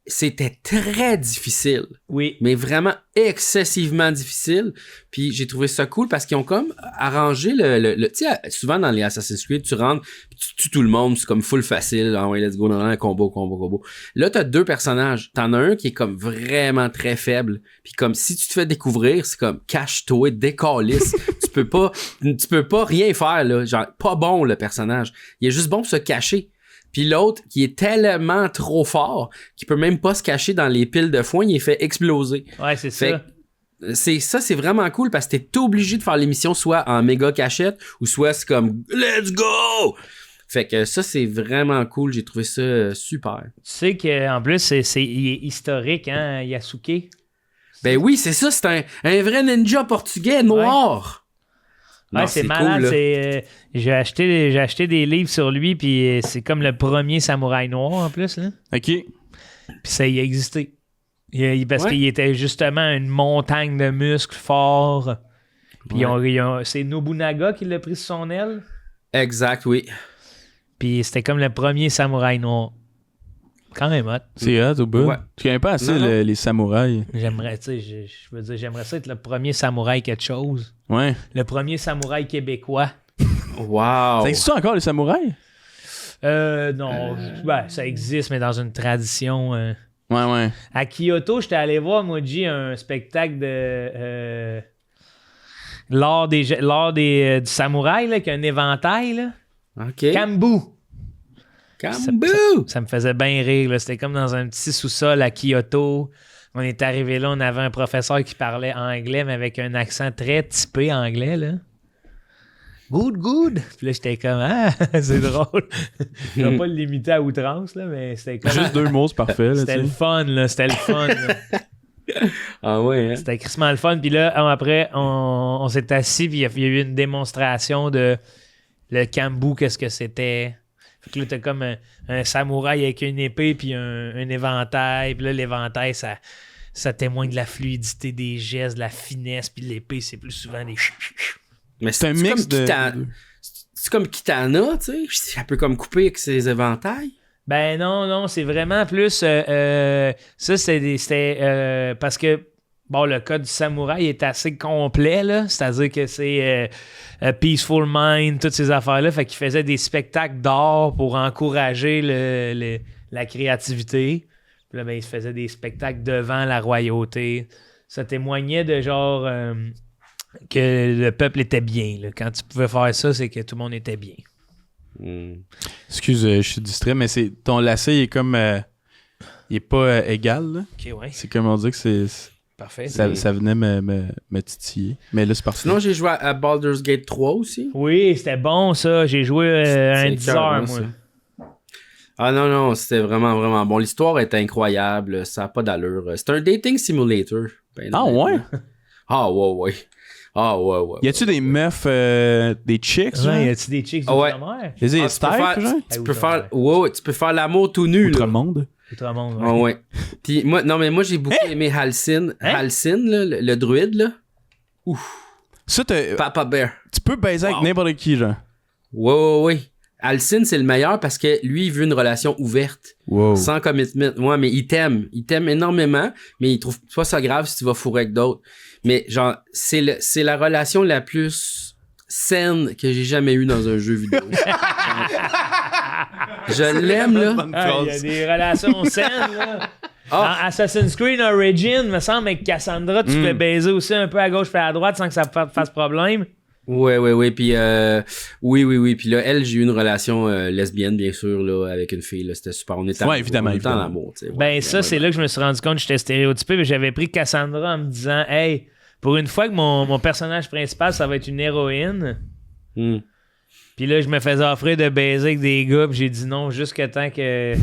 c'était très difficile, Oui. mais vraiment excessivement difficile. Puis j'ai trouvé ça cool parce qu'ils ont comme arrangé le tu sais, souvent dans les Assassin's Creed, tu rentres, puis tu tues tout le monde, c'est comme full facile. Ah ouais, let's go, dans un combo. Là, t'as 2 personnages. T'en as un qui est comme vraiment très faible. Puis comme si tu te fais découvrir, c'est comme cache-toi, décalisse. tu peux pas rien faire, là. Genre, pas bon, le personnage. Il est juste bon pour se cacher. Puis l'autre, qui est tellement trop fort, qu'il peut même pas se cacher dans les piles de foin, il est fait exploser. Ouais, c'est Fait ça. c'est vraiment cool parce que t'es obligé de faire l'émission soit en méga cachette ou soit c'est comme let's go! Fait que ça, c'est vraiment cool. J'ai trouvé ça super. Tu sais qu'en plus, il est historique, hein, Yasuke? Ben oui, c'est ça. C'est un vrai ninja portugais noir. Ouais, Non, c'est malade. cool, là. J'ai acheté des livres sur lui, puis c'est comme le premier samouraï noir en plus. Là. OK. Puis ça y a existé. Parce Ouais. qu'il était justement une montagne de muscles forts. Puis c'est Nobunaga qui l'a pris sous son aile. Exact, oui. Puis c'était comme le premier samouraï noir. Quand même hot. C'est hot au bout. Ouais. Tu connais pas assez Non, non. les samouraïs. J'aimerais, tu sais, je veux dire, j'aimerais ça être le premier samouraï quelque chose. Ouais. Le premier samouraï québécois. Wow. Ça existe encore, les samouraïs? Non, ben, ça existe, mais dans une tradition. Ouais. À Kyoto, j'étais allé voir, moi, G, un spectacle de. L'art du samouraï, là, qui a un éventail, là. OK. Kambu. Kamboo! Ça me faisait bien rire, là. C'était comme dans un petit sous-sol à Kyoto. On est arrivé là, on avait un professeur qui parlait anglais, mais avec un accent très typé anglais, là. Good. Puis là, j'étais comme, c'est drôle. Je vais pas le limiter à outrance, là, mais c'était comme. Juste 2 mots, c'est parfait. Là, C'était tu le sais. fun, là. C'était le fun, là. Ah ouais, hein? C'était crissement le fun. Puis là, après, on s'est assis, puis il y a eu une démonstration de le kambu, qu'est-ce que c'était. Fait que là, t'as comme un samouraï avec une épée, puis un éventail. Puis là, l'éventail, ça témoigne de la fluidité des gestes, de la finesse, puis l'épée, c'est plus souvent des... Mais C'est un mix de... C'est comme Kitana, tu sais? Ça peut comme couper avec ses éventails. Ben non, c'est vraiment plus... ça, c'était parce que, bon, le code du samouraï est assez complet, là. C'est-à-dire que c'est Peaceful Mind, toutes ces affaires-là. Fait qu'il faisait des spectacles d'art pour encourager la créativité. Puis là, ben, il se faisait des spectacles devant la royauté. Ça témoignait de genre... que le peuple était bien, là. Quand tu pouvais faire ça, c'est que tout le monde était bien. Excuse, je suis distrait, mais ton lacet, il est comme... il est pas égal, là. OK, ouais. C'est comme on dit que c'est... Parfait. Ça venait me titiller. Mais là, c'est parti. Sinon, j'ai joué à Baldur's Gate 3 aussi. Oui, c'était bon, ça. J'ai joué un 10 heures, moi. Ça. Ah non, c'était vraiment, vraiment bon. L'histoire est incroyable. Ça n'a pas d'allure. C'est un dating simulator. Ben, Ah ouais? Ah ouais. Y a-tu des meufs, des chicks, genre? Ouais, y a-tu des chicks Ouais. d'outre-mer? Les tu peux style, faire- genre? Tu peux faire l'amour tout nu. Outre Là. le monde? Outre-monde, ouais. Ah ouais. Puis moi j'ai beaucoup aimé Halcyon. Hein? Halcyon, là, le druide, là. Ça, Papa Bear. tu peux baiser avec Wow. n'importe qui, genre. Ouais. Halcyon, c'est le meilleur parce que lui, il veut une relation ouverte, Wow. sans commitment. Ouais, mais il t'aime. Il t'aime énormément, mais il trouve pas ça grave si tu vas fourrer avec d'autres. Mais genre, c'est la relation la plus saine que j'ai jamais eue dans un jeu vidéo. Je l'aime, là. Ah, il y a des relations saines, là. Dans Assassin's Creed Origins, me semble, avec Cassandra, tu peux baiser aussi un peu à gauche et à droite sans que ça fasse problème. Ouais. Puis, oui. Puis là, elle, j'ai eu une relation lesbienne, bien sûr, là, avec une fille. Là, c'était super. On était Ouais, évidemment. en amour. Tu sais, Ben, ça, c'est là que je me suis rendu compte que j'étais stéréotypé. Mais j'avais pris Cassandra en me disant, hey, pour une fois que mon personnage principal, ça va être une héroïne, Puis là, je me faisais offrir de baiser avec des gars, puis j'ai dit non jusqu'à temps que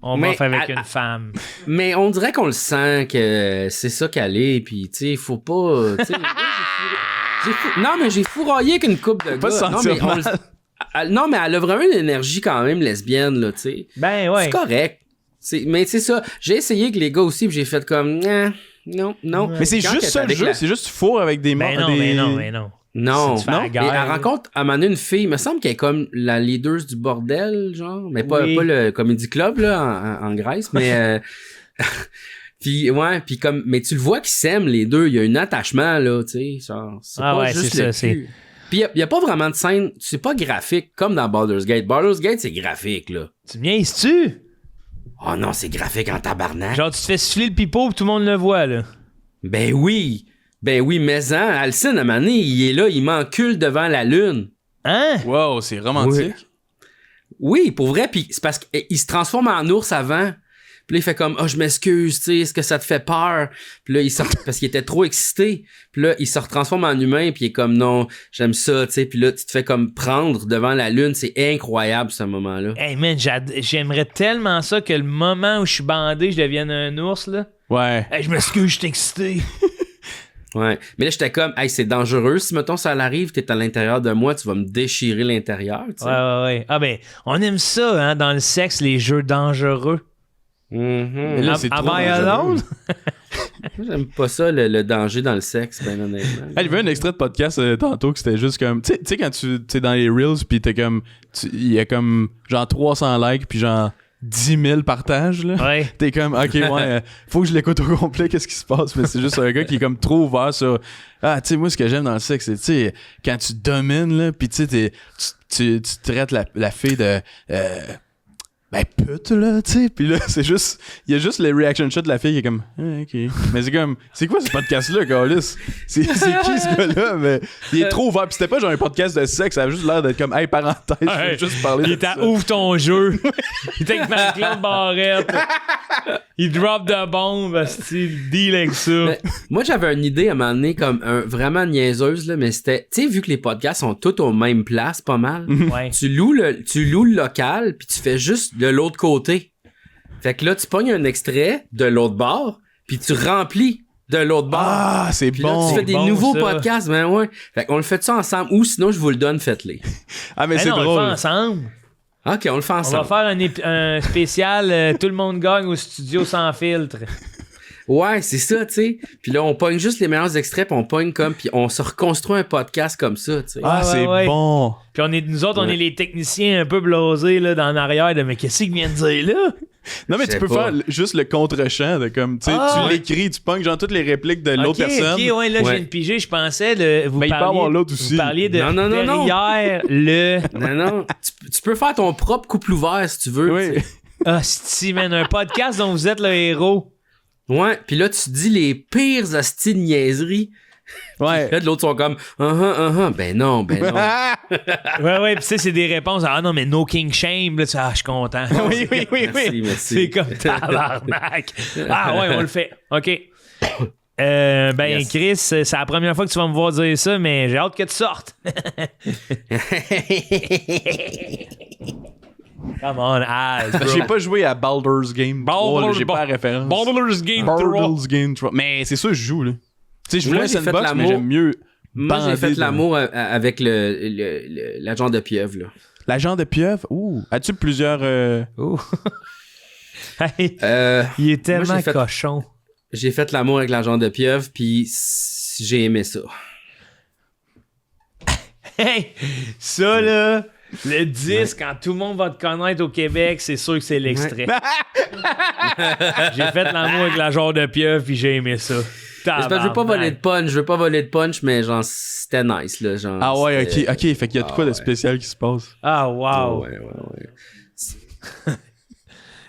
on m'offre avec une femme. Mais on dirait qu'on le sent que c'est ça qu'elle est, puis tu sais, faut pas... Non, mais j'ai fourraillé avec une couple de Pas gars. Non, mais elle a vraiment une énergie quand même lesbienne, là, tu sais. Ben ouais. C'est correct. Mais c'est ça, j'ai essayé avec les gars aussi, puis j'ai fait comme... non. Mais c'est Quand juste ça le jeu, c'est juste tu fourres avec des Ben non, mais non. Non, Si tu fais la non. guerre, Et elle rencontre à un moment donné une fille, il me semble qu'elle est comme la leader du bordel, genre, mais pas le comedy club là en Grèce, mais puis ouais, puis comme mais tu le vois qu'ils s'aiment les deux, il y a un attachement là, tu sais, genre c'est pas juste c'est le ça, cul. Puis il y a pas vraiment de scène, c'est pas graphique comme dans Baldur's Gate. Baldur's Gate c'est graphique là. Tu niaises-tu? Oh non, c'est graphique en tabarnak. Genre, tu te fais siffler le pipeau, puis tout le monde le voit, là. Ben oui, mais Alcine, à un moment donné, il est là, il m'encule devant la lune. Hein? Wow, c'est romantique. Oui, pour vrai, puis c'est parce qu'il se transforme en ours avant. Puis là, il fait comme « Ah, je m'excuse, tu sais, est-ce que ça te fait peur? » Puis là, il sort parce qu'il était trop excité. Puis là, il se transforme en humain, puis il est comme « Non, j'aime ça, tu sais. » Puis là, tu te fais comme prendre devant la lune. C'est incroyable, ce moment-là. Hey man, j'aimerais tellement ça que le moment où je suis bandé, je devienne un ours, là. Ouais. Hey, je m'excuse, je suis excité. Ouais. Mais là, j'étais comme « Hey, c'est dangereux. Si, mettons, ça l'arrive, t'es à l'intérieur de moi, tu vas me déchirer l'intérieur, tu sais. » Ouais. Ah ben, on aime ça, hein, dans le sexe, les jeux dangereux. Mais là, c'est trop Am I alone? Moi, j'aime pas ça, le danger dans le sexe, ben honnêtement. Il y avait un extrait de podcast tantôt que c'était juste comme... Tu sais, quand tu es dans les Reels, pis t'es comme... Il y a comme genre 300 likes, puis genre 10 000 partages, là. Ouais. T'es comme, OK, ouais, faut que je l'écoute au complet, qu'est-ce qui se passe? Mais c'est juste un gars qui est comme trop ouvert sur... Ah, tu sais, moi, ce que j'aime dans le sexe, c'est, tu sais, quand tu domines, là, pis tu sais, tu traites la fille de... ben pute là, tu sais, puis là c'est juste il y a juste les reaction shots de la fille qui est comme OK, mais c'est comme c'est quoi ce podcast là Carlis, c'est qui ce gars là, mais il est trop ouvert, puis c'était pas genre un podcast de sexe, ça avait juste l'air d'être comme hey parenthèse, je veux juste parler Il de était ça. ouvre ton jeu. Il était avec Marc-Claude Barrette. Il drop de bombe, style deal avec ça. Mais moi, j'avais une idée à un moment donné, comme vraiment niaiseuse, là, mais c'était, tu sais, vu que les podcasts sont tous aux mêmes places, pas mal, Ouais. tu loues le local, puis tu fais juste de l'autre côté. Fait que là, tu pognes un extrait de l'autre bord, puis tu remplis de l'autre bord. Ah, c'est Puis bon. là, tu fais des bon, nouveaux ça. podcasts, ben ouais. Fait qu'on le fait ça ensemble, ou sinon, je vous le donne, faites-les. Ah, mais Ben c'est non, on le drôle. fait ensemble. OK, on le fait On va ensemble. faire un spécial tout le monde gagne au studio sans filtre. Ouais, c'est ça, tu sais. Puis là, on pogne juste les meilleurs extraits, puis on pogne comme, puis on se reconstruit un podcast comme ça, tu sais. Ah, Ouais, c'est ouais. bon. Puis nous autres, on est les techniciens un peu blasés là, dans l'arrière de mais qu'est-ce qu'il vient de dire là? Non, mais Je tu sais peux pas. faire juste le contre-champ de comme, tu sais, tu l'écris, tu pognes genre toutes les répliques de l'autre personne. Ok, ouais, là, Ouais. je viens de piger, je pensais, vous Ben, il peut parliez, avoir l'autre aussi. vous parliez de Non. derrière le... Non, tu peux faire ton propre couple ouvert si tu veux. Oui. tu sais. Hostie, man, un podcast dont vous êtes le héros. Ouais, puis là, tu dis les pires hosties de niaiseries. Ouais. Là, de l'autre sont comme, ben non. Ouais, pis c'est des réponses. Ah non, mais no king shame, là, tu sais, ah, je suis content. oui. Merci. C'est comme tabarnak. Ah ouais, on le fait. OK. Ben, Yes. Chris, c'est la première fois que tu vas me voir dire ça, mais j'ai hâte que tu sortes. Come on, Az, bro. J'ai pas joué à Baldur's Game 3, là, j'ai pas la référence. Baldur's Game 3. Baldur's Game 3. Mais c'est ça, je joue, là. Tu sais, je voulais Moi, un j'ai fait sandbox, mais l'amour. j'aime mieux. Moi, j'ai bander fait de- l'amour avec l'agent de pieuvre, là. L'agent de pieuvre? Ouh. As-tu plusieurs. Ouh. Hey, il est tellement moi, j'ai fait- cochon. J'ai fait l'amour avec l'agent de pieuvre, puis j'ai aimé ça. Hey, ça là, le 10, quand tout le monde va te connaître au Québec, c'est sûr que c'est l'extrait. J'ai fait l'amour avec la genre de pieuvre puis j'ai aimé ça. C'est parce que je veux pas voler de punch, mais genre, c'était nice, là. Genre, Ah ouais, ok, c'était- ok. Fait qu'il y a de quoi de spécial qui se passe. Ah wow. Ouais.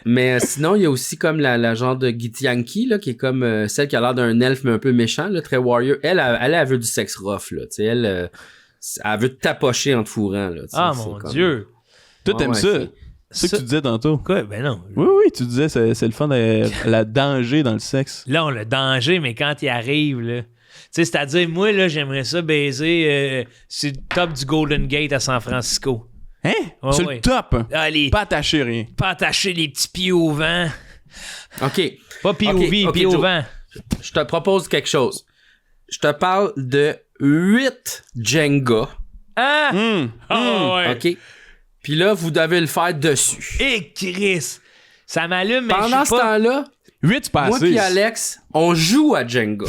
Mais sinon, il y a aussi comme la genre de Githyanki, là, qui est comme celle qui a l'air d'un elfe, mais un peu méchant, là, très warrior. Elle veut du sexe rough, là. Tu sais, elle veut te tapocher en te fourrant, là. Tu sais, Ah c'est mon comme- Dieu. Toi, t'aimes Ouais, ça? c'est- C'est ce que tu disais tantôt. Quoi? Ben non. Oui, tu disais c'est le fun de la danger dans le sexe. Là, on le danger, mais quand il arrive, là, sais, c'est-à-dire, moi, là, j'aimerais ça baiser sur le top du Golden Gate à San Francisco. Hein? Ouais, Sur ouais. le top. Allez, Pas attaché, rien. pas attacher les petits pieds au vent. OK. Pas POV, Ok, pieds au Joe. vent. Je te propose quelque chose. Je te parle de 8 Jenga. Ah! Ah ouais. OK? Puis là, vous devez le faire dessus. Et Chris! Ça m'allume, mais Pendant je ce sais pas... temps-là, 8, c'est pas moi assez. et Alex, on joue à Jenga.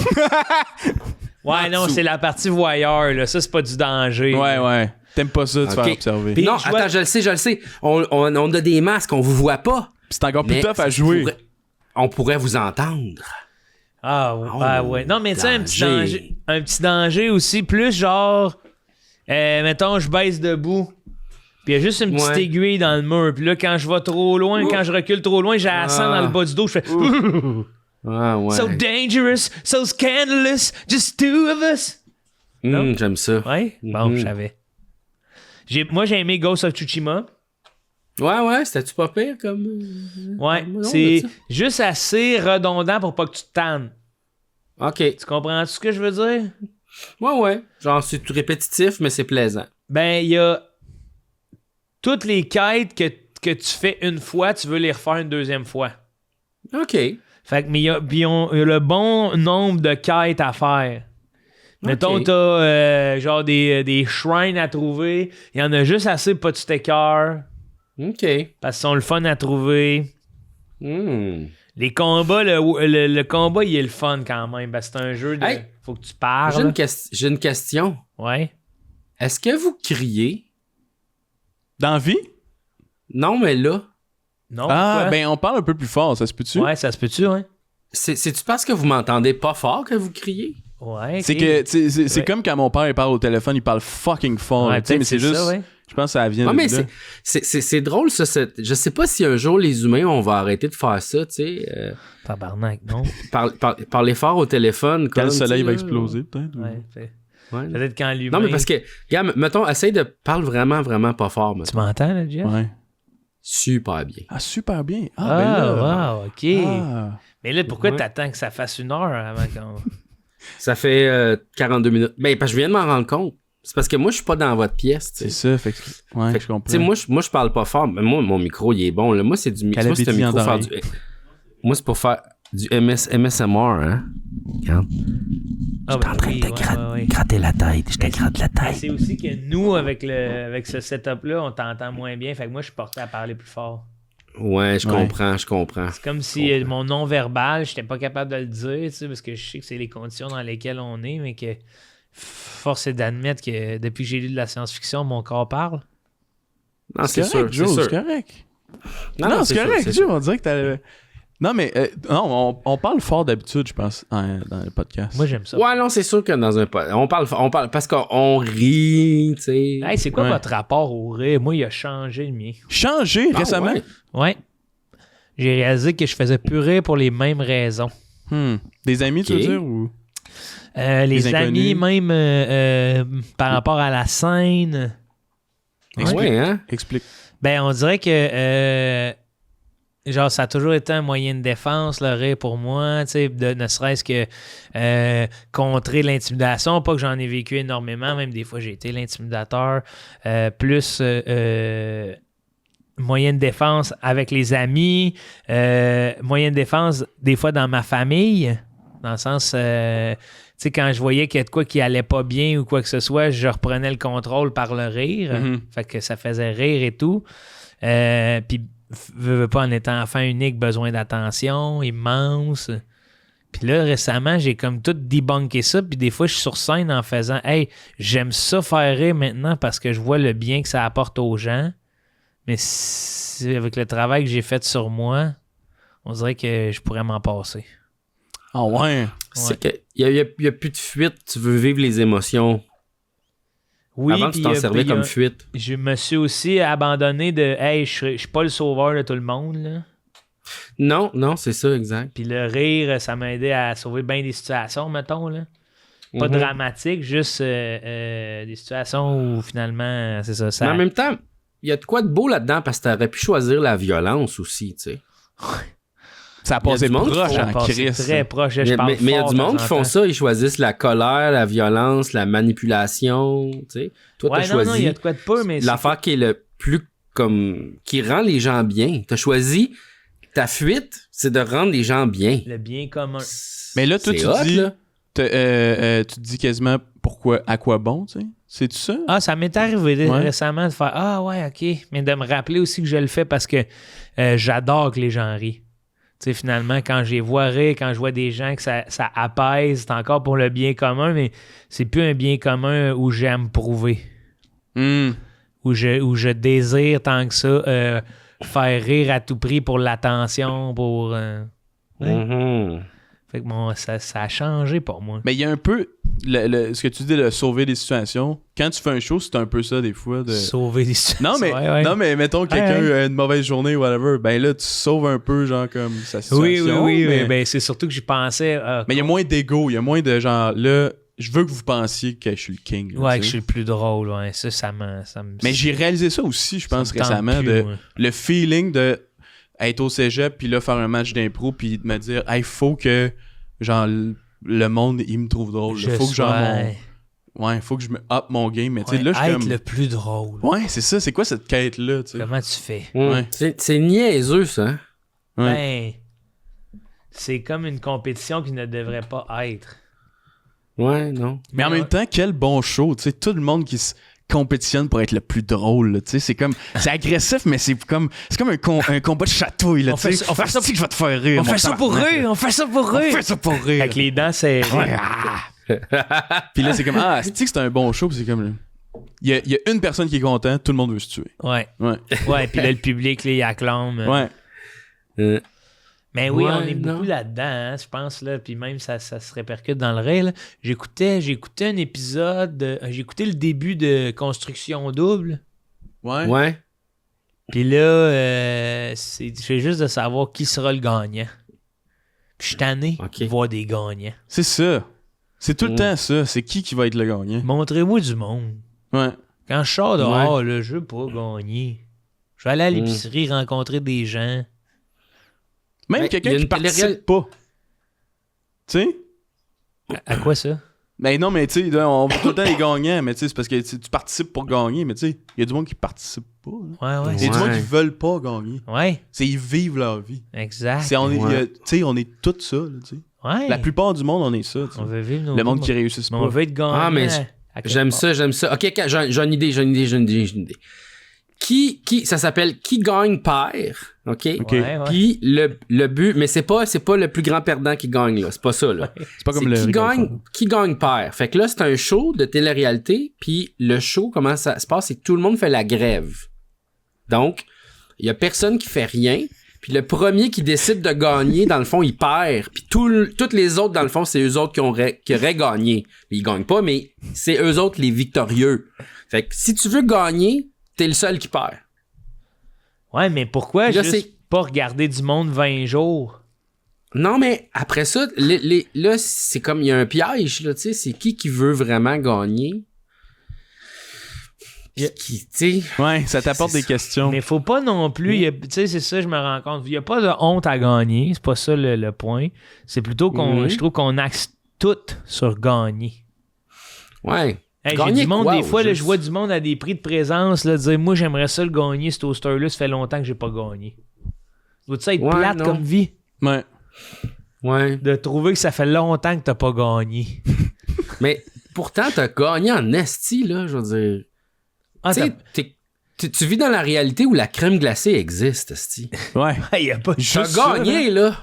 Ouais, non, dessous. c'est la partie voyeur, là. Ça, c'est pas du danger. Ouais. T'aimes pas ça de te Ok. faire observer. Puis- Non, je vois- attends, je le sais. On a des masques, on vous voit pas. C'est encore plus Mais tough à jouer. on pourrait vous entendre. Ah ouais. Non, mais tu sais, danger. un petit danger aussi, plus genre, mettons, je baisse debout, puis il y a juste une petite Ouais. aiguille dans le mur, puis là, quand je vais trop loin, quand je recule trop loin, j'ai la sang dans le bas du dos, je fais Ah ouais. So dangerous, so scandalous, just two of us. non? J'aime ça. Ouais? Bon, Mhm. je savais. Moi, j'ai aimé Ghost of Tsushima. Ouais, c'était-tu pas pire comme. Ouais, non, c'est de ça. juste assez redondant pour pas que tu te tannes. OK. Tu comprends ce que je veux dire? Ouais. Genre, c'est tout répétitif, mais c'est plaisant. Ben, il y a toutes les quêtes que tu fais une fois, tu veux les refaire une deuxième fois. OK. Fait que, mais il y a le bon nombre de quêtes à faire. Mettons, Ok. t'as genre des shrines à trouver. Il y en a juste assez pour pas que tu t'écœures. OK. Parce qu'ils sont le fun à trouver. Les combats, le combat, il est le fun quand même. Ben, c'est un jeu de. Hey! Faut que tu parles. J'ai une question. Ouais. Est-ce que vous criez? Dans la vie? Non, mais là, Non? Ah, pourquoi? ben on parle un peu plus fort, ça se peut-tu? Ouais, ça se peut-tu, hein? c'est-tu parce que vous m'entendez pas fort que vous criez? Ouais. C'est ok. que c'est Ouais. comme quand mon père il parle au téléphone, il parle fucking fort. Ouais, tu sais, mais peut-être c'est juste. ça, ouais. Je pense que ça vient Ah, de mais là. c'est drôle, ça. Je sais pas si un jour les humains, on va arrêter de faire ça, tu sais. Tabarnak, non? Parler fort au téléphone. Quand comme, le soleil tu sais, va là. exploser, peut-être. ou- Ouais. Ouais. Peut-être quand l'humain... Non, mais parce que, regarde, mettons, essaye de parler vraiment, vraiment pas fort, Tu mettons. m'entends, là, Jeff? Ouais. Super bien. Ah, super bien. Ah, ben là. wow, OK. Ah. Mais là, pourquoi Ouais. t'attends que ça fasse 1 heure avant qu'on... Ça fait 42 minutes. Ben, parce que je viens de m'en rendre compte. C'est parce que moi, je suis pas dans votre pièce, tu C'est sais. ça, fait que. Ouais, Fait je que, comprends. tu sais, moi, je parle pas fort, mais moi, mon micro, il est bon, là. Moi, c'est du micro. Moi, c'est un Calabétillant micro faire d'oreille. Moi, c'est pour faire du MSMR, hein. Regarde. Ah, Je suis en train de te gratter la tête. Je te gratte la Mais tête. c'est aussi que nous, avec ce setup-là, on t'entend moins bien. Fait que moi, je suis porté à parler plus fort. Ouais, je Ouais. comprends. C'est comme si mon non-verbal, j'étais pas capable de le dire, tu sais, parce que je sais que c'est les conditions dans lesquelles on est, mais que force est d'admettre que depuis que j'ai lu de la science-fiction, mon corps parle. Non, c'est sûr, correct, Joe, c'est sûr. c'est correct. Non, c'est correct, c'est Joe, on dirait que t'as. Non, mais non, on parle fort d'habitude, je pense, dans le podcast. Moi, j'aime ça. Ouais, non, c'est sûr que dans un on parle parce qu'on rit, tu sais. Hey, c'est quoi Ouais. votre rapport au rire? Moi, il a changé le mien. Changé Ah, récemment. ouais. Ouais. J'ai réalisé que je faisais plus rire pour les mêmes raisons. Des amis, tu veux Ok. dire, ou. Les amis, inconnus. même par rapport à la scène. Ouais, hein? Explique. Ben, on dirait que genre, ça a toujours été un moyen de défense, le rire pour moi, tu sais, ne serait-ce que contrer l'intimidation. Pas que j'en ai vécu énormément, même des fois j'ai été l'intimidateur. Plus moyen de défense avec les amis, moyen de défense des fois dans ma famille, dans le sens, tu sais, quand je voyais qu'il y a de quoi qui allait pas bien ou quoi que ce soit, je reprenais le contrôle par le rire. Mhm. Fait que ça faisait rire et tout. Puis, veux pas, en étant enfant unique, besoin d'attention, immense. Puis là, récemment, j'ai comme tout debunké ça. Puis des fois, je suis sur scène en faisant « Hey, j'aime ça faire rire maintenant parce que je vois le bien que ça apporte aux gens. Mais avec le travail que j'ai fait sur moi, on dirait que je pourrais m'en passer. » Ah ouais. C'est que il y a plus de fuite, tu veux vivre les émotions. Oui, Avant, tu puis, t'en servais puis, comme fuite. je me suis aussi abandonné de « Hey, je suis pas le sauveur de tout le monde. » là. Non, c'est ça, exact. Puis le rire, ça m'a aidé à sauver bien des situations, mettons. Là. Pas Mhm. dramatique, juste des situations où finalement, c'est ça. Mais ça... en même temps, il y a de quoi de beau là-dedans parce que t'aurais pu choisir la violence aussi, tu sais. Ça a passé du monde qui proche font en Passé crise. très proche. Je parle Mais il y a fort du de monde temps qui en font temps. ça, ils choisissent la colère, la violence, la manipulation, tu sais. Toi, Ouais, t'as non, il choisi y a de quoi de peu, mais l'affaire qui est le plus comme qui rend les gens bien. T'as choisi ta fuite, c'est de rendre les gens bien. le bien commun. Mais là, toi, C'est tu hot, dis... là. tu te dis quasiment pourquoi, à quoi bon, tu sais? C'est-tu ça? Ah, ça m'est arrivé Ouais. récemment de faire ah ouais, ok. Mais de me rappeler aussi que je le fais parce que j'adore que les gens rient. Tu sais, finalement, quand je les vois rire, quand je vois des gens que ça apaise, c'est encore pour le bien commun, mais c'est plus un bien commun où j'aime prouver. Hmm. Où je désire tant que ça faire rire à tout prix pour l'attention, pour... ouais. Mhm. Fait que bon, ça a changé pour moi. Mais il y a un peu... ce que tu dis de sauver des situations. Quand tu fais un show, c'est un peu ça, des fois. De... Sauver des situations. Non, mais, Ouais. non, mais mettons que quelqu'un Ouais. a une mauvaise journée ou whatever, ben là, tu sauves un peu, genre, comme sa situation. Oui, mais ben, c'est surtout que j'y pensais... mais il y a moins d'ego, il y a moins de genre, là, je veux que vous pensiez que je suis le king. là, ouais, tu que je sais. suis le plus drôle, ouais. Ça me... Mais j'ai réalisé ça aussi, je pense, ça me tente récemment, plus, de moi. le feeling de être au cégep, puis là, faire un match d'impro, puis de me dire, hey, faut que, genre, le monde, il me trouve drôle. Là. Faut que, genre, Ouais, faut que je me up mon game. Mais tu sais, là, je suis être comme... le plus drôle. Ouais, c'est ça. C'est quoi cette quête-là, tu sais? Comment tu fais? Ouais. C'est niaiseux, ça. Hein? Ouais. Ben, c'est comme une compétition qui ne devrait pas être. Ouais, non. Mais en même temps, quel bon show. Tu sais, tout le monde qui se compétitionne pour être le plus drôle. là, Tu sais, c'est comme... C'est agressif, mais c'est comme un combat de chatouille. Là, On tu fait sais. ça- on fait ça- Asti que je vais te faire rire. On mon fait ça pour tabarnak. rire! On fait ça pour On rire! fait ça pour rire. Avec les dents serrées. Ouais, ah. Puis là, c'est comme, ah, c'est un bon show. Puis c'est comme... Il y a une personne qui est contente, tout le monde veut se tuer. Ouais. Ouais. Ouais, puis là, le public, là, il acclame. Ouais. Mais oui, Ouais, on est non. beaucoup là-dedans, hein, je pense, là. Puis même, ça se répercute dans le rire, là. J'écoutais un épisode... J'écoutais le début de Construction Double. Ouais. Ouais. Puis là, j'ai juste de savoir qui sera le gagnant. Puis je suis tanné Ok. de voir des gagnants. C'est ça. C'est tout le Mm. temps ça. C'est qui va être le gagnant. Montrez-moi du monde. Ouais. Quand je sors dehors, là, je veux pas gagner. Je vais aller à l'épicerie rencontrer des gens. Même Ben, quelqu'un il y a qui une participe pas. Tu sais? À quoi ça? Ben non, mais tu sais, là, on voit tout le temps les gagnants, mais tu sais, c'est parce que tu participes pour gagner, mais tu sais, il y a du monde qui participe pas. là. Ouais, Il y a du Ouais. monde qui veulent pas gagner. Ouais, C'est ils vivent leur vie. exact. Tu Ouais. sais, on est tout ça, là, tu sais. Ouais. La plupart du monde, on est ça, tu sais. On veut vivre nos Le monde vies, qui réussisse mais pas. on veut être gagnant. Ah, mais à quelque J'aime part. ça. Ok, j'ai une idée. Qui, ça s'appelle Qui gagne perd, ok? Ok. Ouais, ouais. Puis le but, mais c'est pas le plus grand perdant qui gagne, là. C'est pas ça, là. C'est pas comme le. Qui gagne perd. Fait que là, c'est un show de télé-réalité, puis le show, comment ça se passe, c'est que tout le monde fait la grève. Donc, il y a personne qui fait rien, puis le premier qui décide de gagner, dans le fond, il perd. Puis toutes les autres, dans le fond, c'est eux autres qui auraient gagné. Puis ils gagnent pas, mais c'est eux autres les victorieux. Fait que si tu veux gagner, t'es le seul qui perd. Ouais, mais pourquoi Là, juste c'est- pas regarder du monde 20 jours? Non, mais après ça, là, c'est comme, il y a un piège, là, tu sais, c'est qui veut vraiment gagner? Puis tu sais... Ouais, ça t'apporte C'est des ça. questions. Mais faut pas non plus, tu sais, c'est ça, je me rends compte. Il y a pas de honte à gagner, c'est pas ça le point. C'est plutôt qu'on, Mhm. je trouve qu'on axe tout sur gagner. Ouais. Hey, j'ai Gagner du monde, quoi, des fois, au là, juste? je vois du monde à des prix de présence, là, dire, moi, j'aimerais ça le gagner, ce toaster-là, ça fait longtemps que j'ai pas gagné. Doit-tu être Ouais, plate non. comme vie? Ouais. Ouais. De trouver que ça fait longtemps que t'as pas gagné. Mais pourtant, t'as gagné en esti, là, je veux dire. Ah, Tu sais, tu vis dans la réalité où la crème glacée existe, esti. Ouais. il y a pas T'as Juste ça, gagné, là.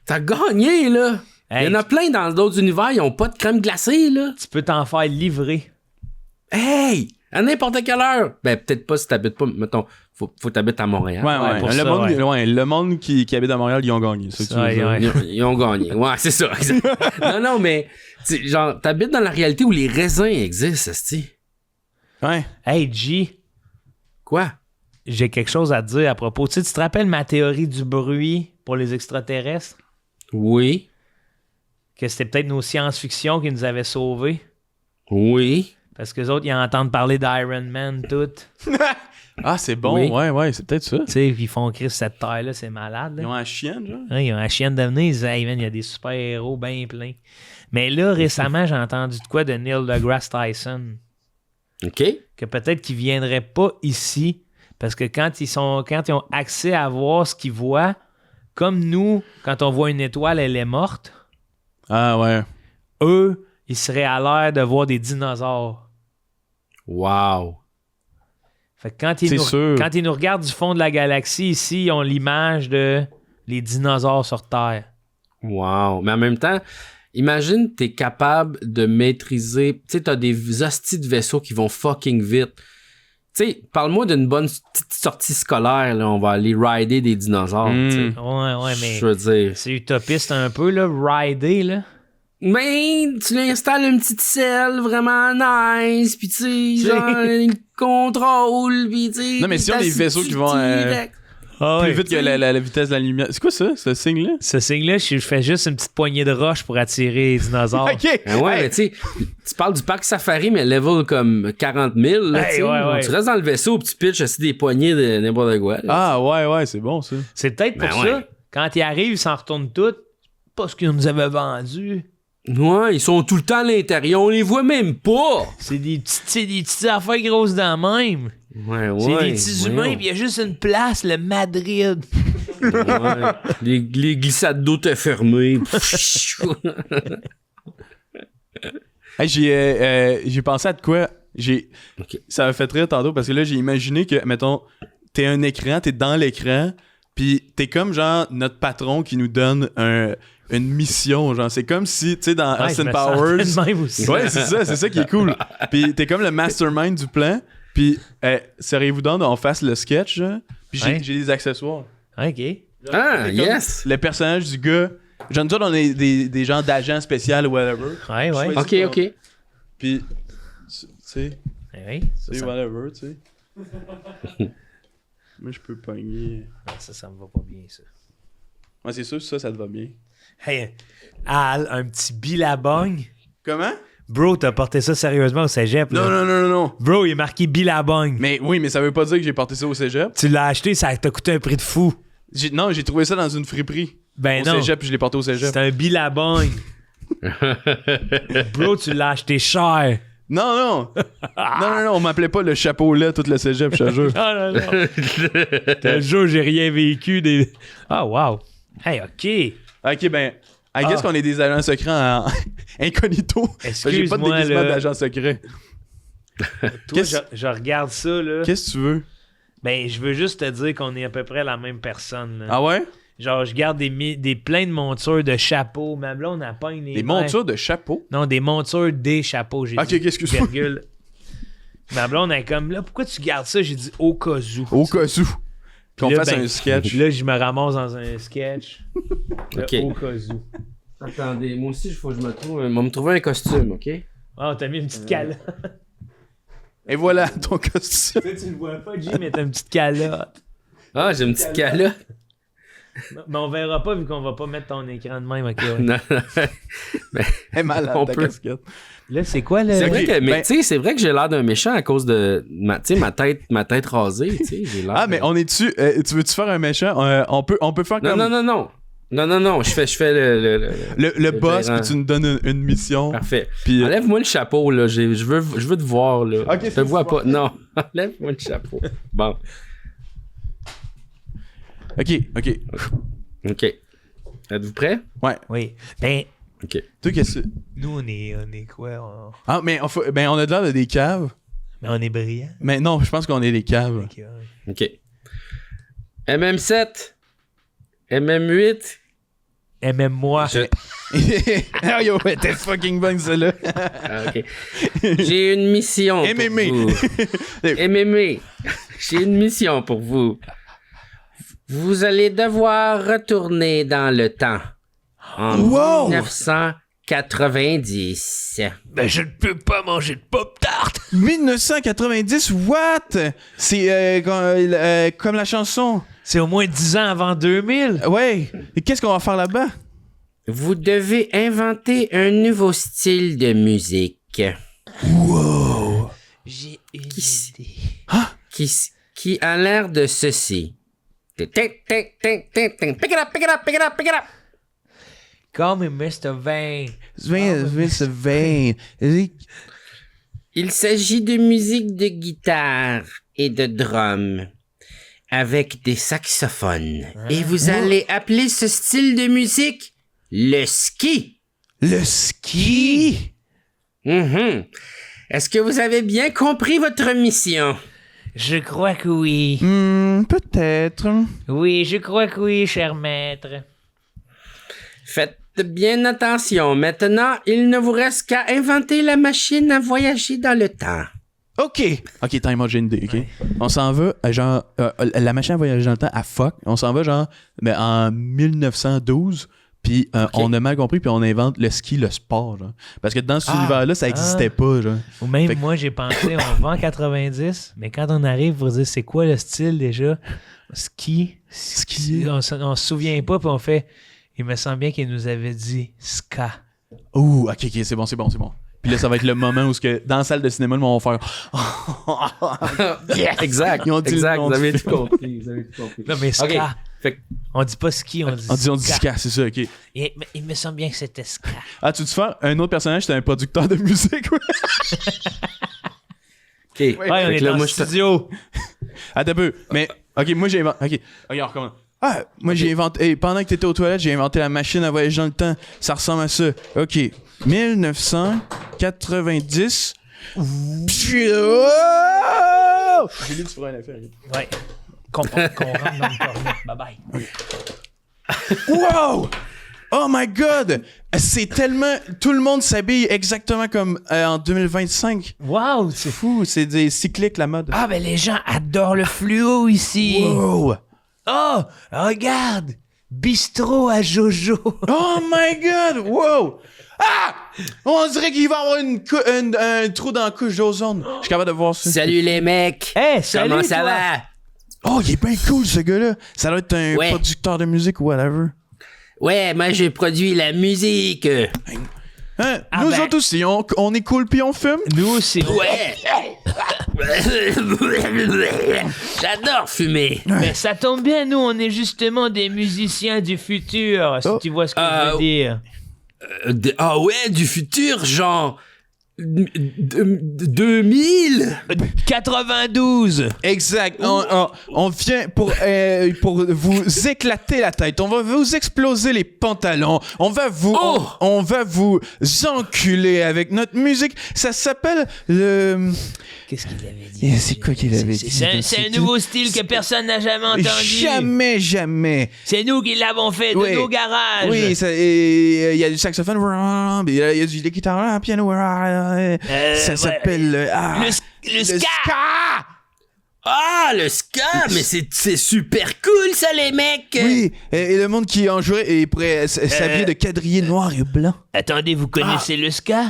T'as gagné, là. Hey, Il y en a plein dans d'autres univers, ils ont pas de crème glacée, là. tu peux t'en faire livrer. Hey! À n'importe quelle heure. Ben, peut-être pas si t'habites pas, mettons, faut t'habites à Montréal. Ouais. pour Le ça, monde, ouais. ouais, le monde qui habite à Montréal, ils ont gagné. C'est ça que tu veux Ouais, dire. ouais. Ils ont gagné. Ouais, c'est ça. exact. non, mais, tu sais, genre, t'habites dans la réalité où les raisins existent, esti. Ouais. Hey, G, Quoi? j'ai quelque chose à te dire à propos. Tu sais, tu te rappelles ma théorie du bruit pour les extraterrestres? Oui. Que c'était peut-être nos science-fiction qui nous avaient sauvés? Oui. Parce que les autres, ils entendent parler d'Iron Man, tout. Ah, c'est bon, Oui. ouais, c'est peut-être ça. Tu sais, ils font Chris cette taille-là, c'est malade. Là. Ils ont la chienne, genre. Ouais, ils ont la chienne de venir, ils disent, hey man, il y a des super-héros bien pleins. Mais là, récemment, j'ai entendu de quoi de Neil deGrasse Tyson. OK. Que peut-être qu'ils viendraient pas ici. Parce que quand ils ont accès à voir ce qu'ils voient, comme nous, quand on voit une étoile, elle est morte. Ah, ouais. Eux, ils seraient à l'air de voir des dinosaures. Wow. Fait que quand sûr. quand ils nous regardent du fond de la galaxie, ici, ils ont l'image de les dinosaures sur Terre. Wow. Mais en même temps, imagine t'es capable de maîtriser... Tu sais, t'as des hosties de vaisseaux qui vont fucking vite. Tu sais, parle-moi d'une bonne petite sortie scolaire, là. On va aller rider des dinosaures, tu sais. Ouais, mais Je veux dire... c'est utopiste un peu, là, rider, là. Mais tu lui installes une petite selle vraiment nice, pis tu sais, genre, une contrôle, pis tu sais... Non, mais si on a des vaisseaux qui vont plus vite que la vitesse de la lumière. C'est quoi ça, ce signe-là? Ce signe-là, je fais juste une petite poignée de roche pour attirer les dinosaures. OK! Ah ouais, mais tu sais, tu parles du parc safari, mais level comme 40 000, là, Hey, tu sais. ouais. Tu restes dans le vaisseau, pis tu pitches aussi des poignées de n'importe quoi. Là. Ah, ouais, c'est bon, ça. C'est peut-être pour Ben ça, ouais. quand ils arrivent, ils s'en retournent tous. C'est pas ce qu'ils nous avaient vendu. Ouais, ils sont tout le temps à l'intérieur, on les voit même pas! C'est des petites affaires grosses dans le même. Ouais, C'est des petits humains, puis il y a juste une place, le Madrid. Ouais. Les glissades d'eau t'es fermées. Hey, j'ai pensé à de quoi. Ok. Ça m'a fait rire tantôt parce que là, j'ai imaginé que, mettons, t'es un écran, t'es dans l'écran, pis t'es comme genre notre patron qui nous donne une mission. Genre, c'est comme si, tu sais, dans Ouais, Austin je me sens Powers. de même aussi. Ouais, c'est ça qui est cool. Pis t'es comme le mastermind du plan. Pis, seriez-vous dans on fasse le sketch, genre? Pis j'ai Ouais. des accessoires. OK. Ah, C'est comme yes! Le personnage du gars. Genre, nous autres, on est des gens d'agents spéciaux ou whatever. Ouais. Choisis Ok. Puis, tu sais, Oui, c'est whatever, tu sais. Moi, je peux pogner. ça me va pas bien, ça. Ouais, c'est sûr, ça te va bien. Hey, Al, un petit Billabong. Comment? Bro, t'as porté ça sérieusement au cégep, là. Non. Bro, il est marqué Billabong. Mais oui, mais ça veut pas dire que j'ai porté ça au cégep. Tu l'as acheté, ça t'a coûté un prix de fou. Non, j'ai trouvé ça dans une friperie. Ben Au non, cégep, puis je l'ai porté au cégep. c'est un Billabong. Bro, tu l'as acheté cher. Non, on m'appelait pas le chapeau là, tout le cégep, je te jure. Non. Je te jure, j'ai rien vécu des... Ah, wow. Hey, OK. Ok, ben, I guess qu'on est des agents secrets en incognito. Parce que j'ai pas de Excuse-moi, déguisement là. d'agent secret. Toi, Qu'est-ce- je regarde ça, là. Qu'est-ce que tu veux? Ben, je veux juste te dire qu'on est à peu près la même personne, là. Ah ouais? Genre, je garde des plein de montures, de chapeaux. Ma blonde, elle pogne les Des mains. montures de chapeau? Non, des montures, des chapeaux, j'ai Ok, dit. excuse-moi. Virgule. Ma blonde, elle est comme, là, pourquoi tu gardes ça? J'ai dit, au cas où. Au cas où. Qu'on Puis là, fasse ben, un sketch. Là, je me ramasse dans un sketch. Là, Ok. Au cas où. Attendez, moi aussi, il faut que je me trouve... me trouver un costume, OK? Ah, t'as mis une petite calotte. Et voilà, ton costume. Tu le vois pas, Jim, mais t'as une petite calotte. Ah, j'ai une petite calotte. Mais on verra pas vu qu'on va pas mettre ton écran de même. Ok, ouais. Non, Elle est malade, On ta peut. casquette. Là, c'est quoi le. C'est Ok, vrai que, mais ben- tu sais, c'est vrai que j'ai l'air d'un méchant à cause de ma tête rasée, tu sais, j'ai l'air. Ah, mais on est-tu. Tu veux-tu faire un méchant? On peut faire Non, comme. non, je fais le... Le boss, gérant. puis tu nous donnes une mission. Parfait. Puis. Enlève-moi le chapeau, là, je veux te voir, là. Ok, je te c'est vois bon. pas, non. Enlève-moi le chapeau. Bon, Ok. OK. Êtes-vous prêts? Oui. Ben, OK. Toi, qu'est-ce que. nous, on est quoi? Ah, mais on a l'air de des caves. Mais on est brillants. Mais non, je pense qu'on est des caves. Ok, ouais. OK. MM7. MM8. Et même moi. Ah, yo, t'es fucking bonne, celle-là. Ah, OK. J'ai une mission pour MMA. vous. MMA. J'ai une mission pour vous. Vous allez devoir retourner dans le temps. En Wow! 1990. Ben, je ne peux pas manger de pop-tart. 1990, what? C'est comme la chanson. C'est au moins 10 ans avant 2000. Ouais. Et qu'est-ce qu'on va faire là-bas? Vous devez inventer un nouveau style de musique Wow. J'ai une Qui s- idée. qui qui a l'air de ceci. Pick it up, pick it up, pick it up, pick it up. Call me Mr. Vane. Mr. Vane. Il s'agit de musique de guitare et de drum avec des saxophones. Et vous allez appeler ce style de musique le ski. Le ski? Mhm. Est-ce que vous avez bien compris votre mission? Je crois que oui. Peut-être. Oui, je crois que oui, cher maître. Faites bien attention. Maintenant, il ne vous reste qu'à inventer la machine à voyager dans le temps. OK, time out, j'ai une idée, OK? On s'en va, genre, la machine à voyager dans le temps, à fuck. On s'en va, genre, mais en 1912, puis on a mal compris, puis on invente le ski, le sport, genre. Parce que dans cet univers-là, ça existait pas, genre. Ou même moi, j'ai pensé, on va en 90, mais quand on arrive pour dire c'est quoi le style déjà, ski. On se souvient pas, puis on fait, il me semble bien qu'il nous avait dit ska. Ouh, OK, c'est bon. Puis là, ça va être le moment où, dans la salle de cinéma, le monde va faire... Exact, Ils ont dit exact, le nom vous avez du tout compris. Non, mais ska. OK. Fait que- On dit pas ski, on dit On dit ska, c'est ça, OK. Il me semble bien que c'était ska. Ah, tu veux faire un autre personnage, c'était un producteur de musique, ouais? OK. Ouais, on est dans le studio. Attends un peu, mais... OK, moi, j'ai inventé... OK, on recommence. Ah, moi, j'ai inventé... pendant que t'étais aux toilettes, j'ai inventé la machine à voyager dans le temps. Ça ressemble à ça. OK. 1990. J'ai lu tu feras une affaire. Ouais. Qu'on rentre dans le cornet. Bye-bye. Wow! Oh my God! C'est tellement... Tout le monde s'habille exactement comme en 2025. Wow, C'est fou, c'est des cycliques, la mode. Ah, ben les gens adorent le fluo ici. Wow! Oh, regarde! Bistrot à Jojo. Oh my God! Wow! Ah! On dirait qu'il va y avoir un trou dans la couche d'ozone. Je suis capable de voir ça. Salut les mecs! Hey, salut, Comment ça toi? va? Oh, il est bien cool, ce gars-là. Ça doit être un Ouais. producteur de musique ou whatever. Ouais, moi j'ai produit la musique. Hein? Ah Nous ben. autres aussi, on est cool puis on fume. Nous aussi. Ouais! J'adore fumer. Mais ça tombe bien, nous, on est justement des musiciens du futur, si tu vois ce que je veux dire. Ah ouais, du futur, genre 2000. 92. Exact. On vient pour vous éclater la tête. On va vous exploser les pantalons. On va vous enculer avec notre musique. Ça s'appelle le... Qu'est-ce qu'il avait dit? C'est quoi qu'il avait dit? C'est un nouveau style que personne n'a jamais entendu. Jamais. C'est nous qui l'avons fait Oui. de nos garages. Oui, il y a du saxophone, il y a du guitare, piano. Ça s'appelle le ska. Ah, le ska, mais c'est super cool ça les mecs. Oui, et le monde qui en jouerait et pourrait s'habiller de quadrillés noirs et blancs. Attendez, vous connaissez le ska?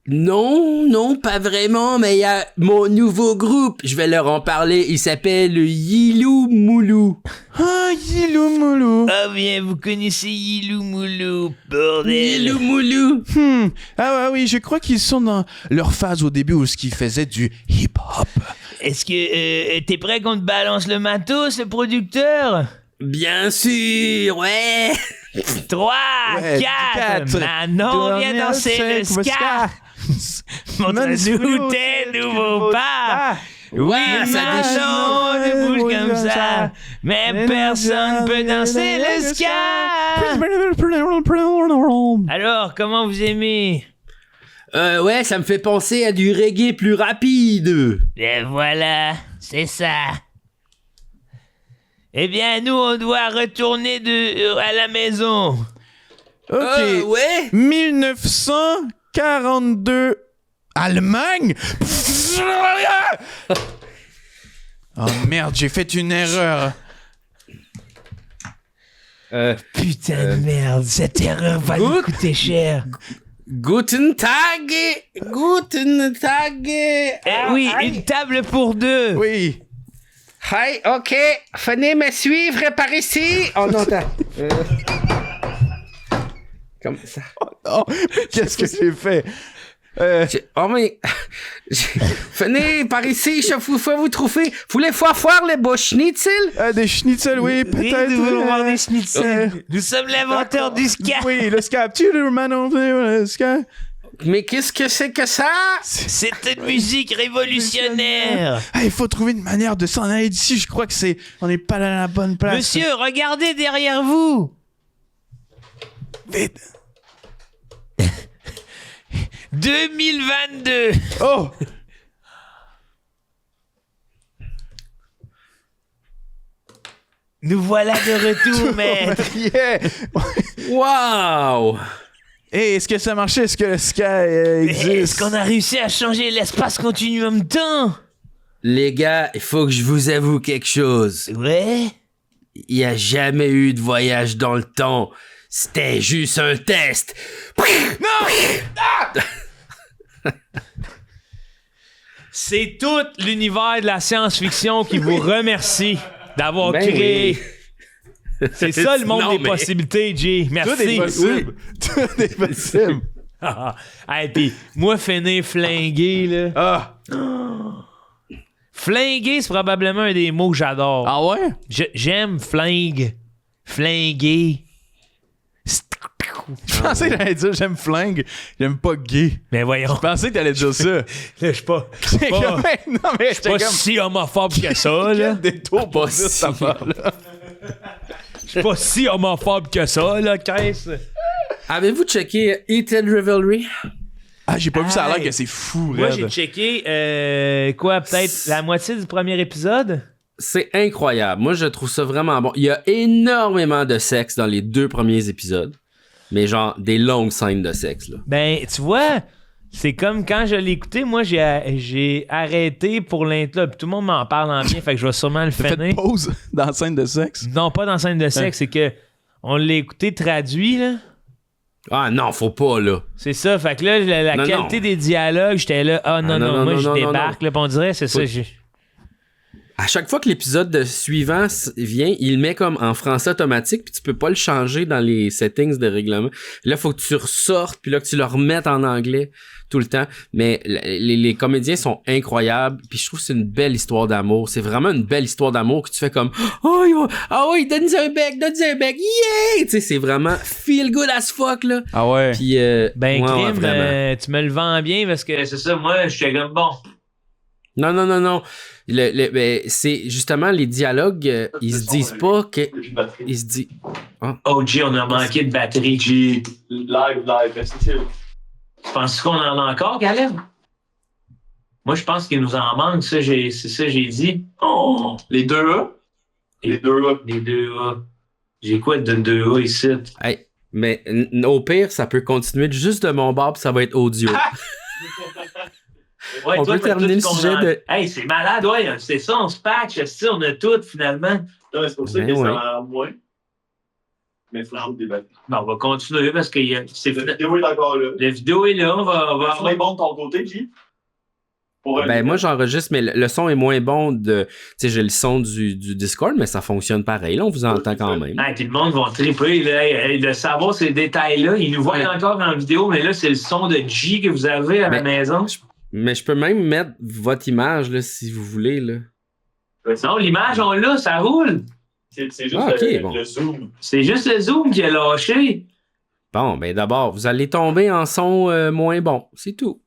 Non, pas vraiment, mais il y a mon nouveau groupe, je vais leur en parler, il s'appelle Yilou Moulou. Ah, Yilou Moulou. Ah bien, vous connaissez Yilou Moulou, bordel. Yilou Moulou. Ah ouais, oui, je crois qu'ils sont dans leur phase au début où ce qu'ils faisaient du hip-hop. Est-ce que t'es prêt qu'on te balance le matos, le producteur? Bien sûr, ouais. 3, Ouais, 4, Manon vient danser le ska. Montre-nous tes nouveaux pas. Oui, ça Manon, tu bouges comme ça. Mais personne peut danser le ska. Alors, comment vous aimez? Ouais, ça me fait penser à du reggae plus rapide. Et voilà, c'est ça. Eh bien, nous, on doit retourner à la maison. Ok. Ouais. 1942. Allemagne? Oh merde, j'ai fait une erreur. Putain de merde, cette erreur va nous coûter cher. Guten Tag. Oui, une table pour deux. Oui. Hi, ok. Venez me suivre par ici. Oh non, attends. Comme ça. Oh, qu'est-ce que j'ai fait? Oh, mais. Venez par ici, je vous trouver. Voulez voir les beaux schnitzel? Des schnitzel, oui, Oui, peut-être. nous voulons voir des schnitzel. Nous sommes l'inventeur du ska. Oui, le ska. Tu le man, le ska. Mais qu'est-ce que c'est que ça? C'est une musique révolutionnaire. Il faut trouver une manière de s'en aller d'ici. Je crois que on n'est pas à la bonne place. Monsieur, regardez derrière vous. Vite. 2022. Oh! Nous voilà de retour, maître. Yeah! Wow! Hey, est-ce que ça marchait? Est-ce que le ska existe? Est-ce qu'on a réussi à changer l'espace continuum-temps? Les gars, il faut que je vous avoue quelque chose. Ouais? Il n'y a jamais eu de voyage dans le temps. C'était juste un test. C'est tout l'univers de la science-fiction qui vous remercie d'avoir Ben créé. oui. C'est ça le monde Non, des mais- possibilités, Jay. Merci. Tout est possible. Tout est possible. Hey, pis moi, finir flingué, là. Ah! Flingué, c'est probablement un des mots que j'adore. Ah ouais? J'aime flingue. Flingué. Je pensais que t'allais dire j'aime flingue, j'aime pas gay. Mais voyons, Je pensais que t'allais dire ça. là, je suis pas, Non, mais j'étais pas comme... si homophobe que ça, là. Quel détour pour Pas dire si. cette affaire-là. Je suis pas si homophobe que ça, là, qu'est-ce? Avez-vous checké Eaten Revelry? Ah, j'ai pas vu ça, a l'air Hey. que c'est fou, Moi, raide. j'ai checké, peut-être la moitié du premier épisode? C'est incroyable. Moi, je trouve ça vraiment bon. Il y a énormément de sexe dans les 2 premiers épisodes. Mais genre, des longues scènes de sexe, là. Ben, tu vois, c'est comme quand je l'ai écouté, moi, j'ai arrêté pour l'intro, puis tout le monde m'en parle en bien, fait que je vais sûrement le T'as finir. fait pause dans la scène de sexe? Non, pas dans scène de sexe, c'est que on l'a écouté traduit, là. Ah non, faut pas, là. C'est ça, fait que là, la Non, qualité non. des dialogues, j'étais là, non, moi, je non, débarque, là, puis on dirait, c'est ça, À chaque fois que l'épisode suivant vient, il le met comme en français automatique, puis tu peux pas le changer dans les settings de règlement. Là, faut que tu ressortes, puis là, que tu le remettes en anglais tout le temps. Mais les comédiens sont incroyables, puis je trouve que c'est une belle histoire d'amour. C'est vraiment une belle histoire d'amour que tu fais comme « Oh, donne-nous un bec, yeah! » Tu sais, c'est vraiment feel good as fuck, là. Ah ouais? Puis, Ben, ouais, crime, vraiment. tu me le vends bien, parce que c'est ça, moi, je suis comme, bon, Non. Ben, c'est justement les dialogues, ils se disent pas que... Ils se disent... oh, G, on a manqué de batterie, G. Live, tu Tu penses qu'on en a encore, Caleb? Moi, je pense qu'il nous en manque, ça, c'est ça que j'ai dit. Oh! Les 2A? Les 2A. Les 2A. J'ai quoi de 2A ici? Hey, mais au pire, ça peut continuer juste de mon bord, puis ça va être audio. Ouais, On toi, peut t'as terminer tout le sujet qu'on a- de- Hey, c'est malade, ouais, c'est ça, on se patch, on a tout, finalement. Non, c'est pour ça Ben que ouais. ça en moins. Mais il faut toujours débattre. Bon, on va continuer, parce que c'est La vidéo est encore là. la vidéo est là, on va C'est bon de ton côté, Guy? Pour Ben moi j'enregistre, mais le son est moins bon de. Tu sais, j'ai le son du Discord, mais ça fonctionne pareil. Là, on vous entend quand même. Hey, puis le monde va triper, là, de savoir ces détails-là. Ils nous voient Ouais. encore en vidéo, mais là, c'est le son de G que vous avez à la Mais- maison. Mais je peux même mettre votre image là, si vous voulez. Là. Non, l'image, on l'a, ça roule. C'est juste Ah, ok, bon. le zoom. C'est juste le zoom qui a lâché. Bon, ben d'abord, vous allez tomber en son moins bon. C'est tout.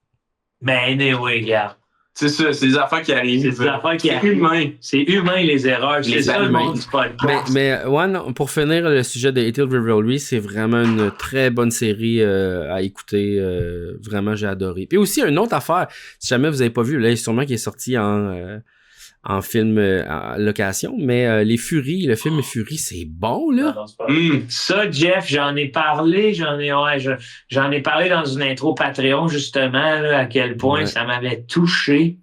Mais anyway, regarde. C'est ça, c'est des affaires qui arrivent. C'est des affaires qui C'est arrivent. humain. C'est humain, les erreurs. C'est Les ça, le humains. monde du podcast. Mais ouais, non, pour finir le sujet de Eaten Revelry, c'est vraiment une très bonne série à écouter. Vraiment, j'ai adoré. Puis aussi, une autre affaire, si jamais vous avez pas vu, là, sûrement qui est sorti en film en location, mais Les Furies, le film Les Furies, c'est bon, là. Non, c'est pas Ça, Jeff, j'en ai parlé. J'en ai parlé dans une intro Patreon, justement, là, à quel point Ouais. ça m'avait touché.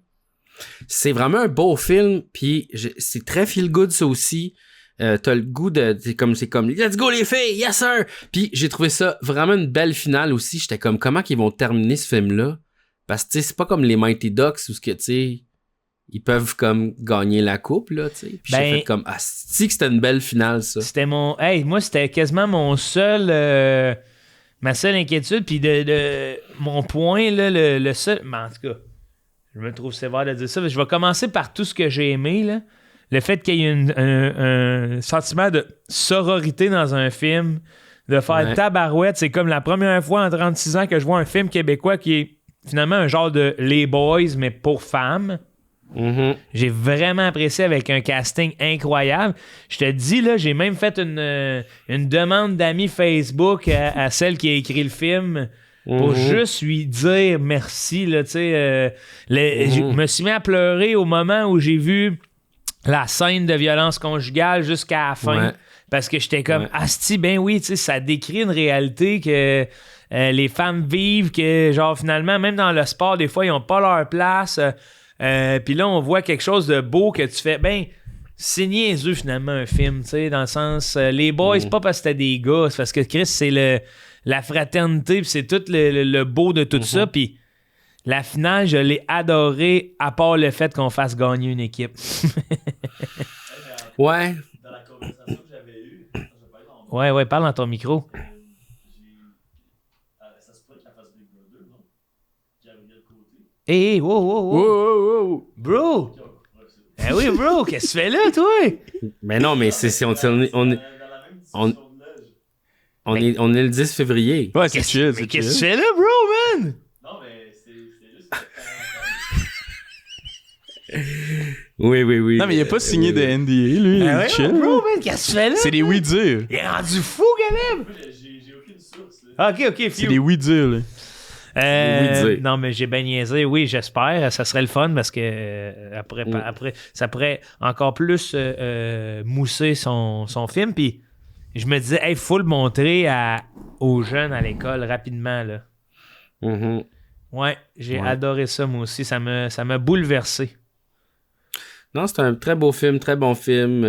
C'est vraiment un beau film, puis c'est très feel good ça aussi. T'as le goût de c'est comme let's go les filles, yes sir. Puis j'ai trouvé ça vraiment une belle finale aussi. J'étais comme comment qu'ils vont terminer ce film là, parce que tu sais c'est pas comme les Mighty Ducks où ce que tu sais ils peuvent comme gagner la coupe là, tu sais. Puis Ben, j'ai fait comme c'est que c'était une belle finale ça. C'était moi, c'était quasiment mon seul Ma seule inquiétude, puis mon point, là, le seul... Mais en tout cas, je me trouve sévère de dire ça, mais je vais commencer par tout ce que j'ai aimé, là. Le fait qu'il y ait un sentiment de sororité dans un film, de faire tabarouette, c'est comme la première fois en 36 ans que je vois un film québécois qui est finalement un genre de Les Boys, mais pour femmes. Mm-hmm. J'ai vraiment apprécié avec un casting incroyable. Je te dis, là, j'ai même fait une demande d'amis Facebook à celle qui a écrit le film pour juste lui dire merci. Là, je me suis mis à pleurer au moment où j'ai vu la scène de violence conjugale jusqu'à la fin. Ouais. Parce que j'étais comme, asti, ben oui, ça décrit une réalité que les femmes vivent, que genre finalement, même dans le sport, des fois, ils n'ont pas leur place. Puis là, on voit quelque chose de beau que tu fais, ben, c'est niaiseux finalement un film, tu sais, dans le sens, les boys, c'est pas parce que c'était des gars, c'est parce que Chris, c'est la fraternité, puis c'est tout le beau de tout ça, puis la finale, je l'ai adoré, à part le fait qu'on fasse gagner une équipe. Ouais. Dans la conversation que j'avais eue, je vais pas être en Ouais, parle dans ton micro. ça se pourrait que la fasse Big Brother, non? Gabriel Côté. Hey, wow. Bro! Eh oui, bro, qu'est-ce que tu fais là, toi? Mais non, mais on Dans la même on- discussion de loge. est le 10 février. Ouais, c'est chill, Mais c'est qu'est-ce que tu chill. fais là, bro, man? Non, mais c'est juste Oui. Non, mais il a pas signé de NDA, lui. Il Ah est ouais, chill. bro, man, qu'est-ce que tu fais là? C'est des oui-dire. Il est rendu fou, Caleb! j'ai aucune source. Là. Ok, C'est few. des oui-dire, là. Oui-dire. Non, mais j'ai bien niaisé. Oui, j'espère. Ça serait le fun parce que après, ça pourrait encore plus mousser son film. Puis je me disais, il faut le montrer aux jeunes à l'école rapidement. Là. Mhm. Ouais, j'ai Ouais. adoré ça, moi aussi. Ça m'a bouleversé. Non, c'est un très beau film, très bon film.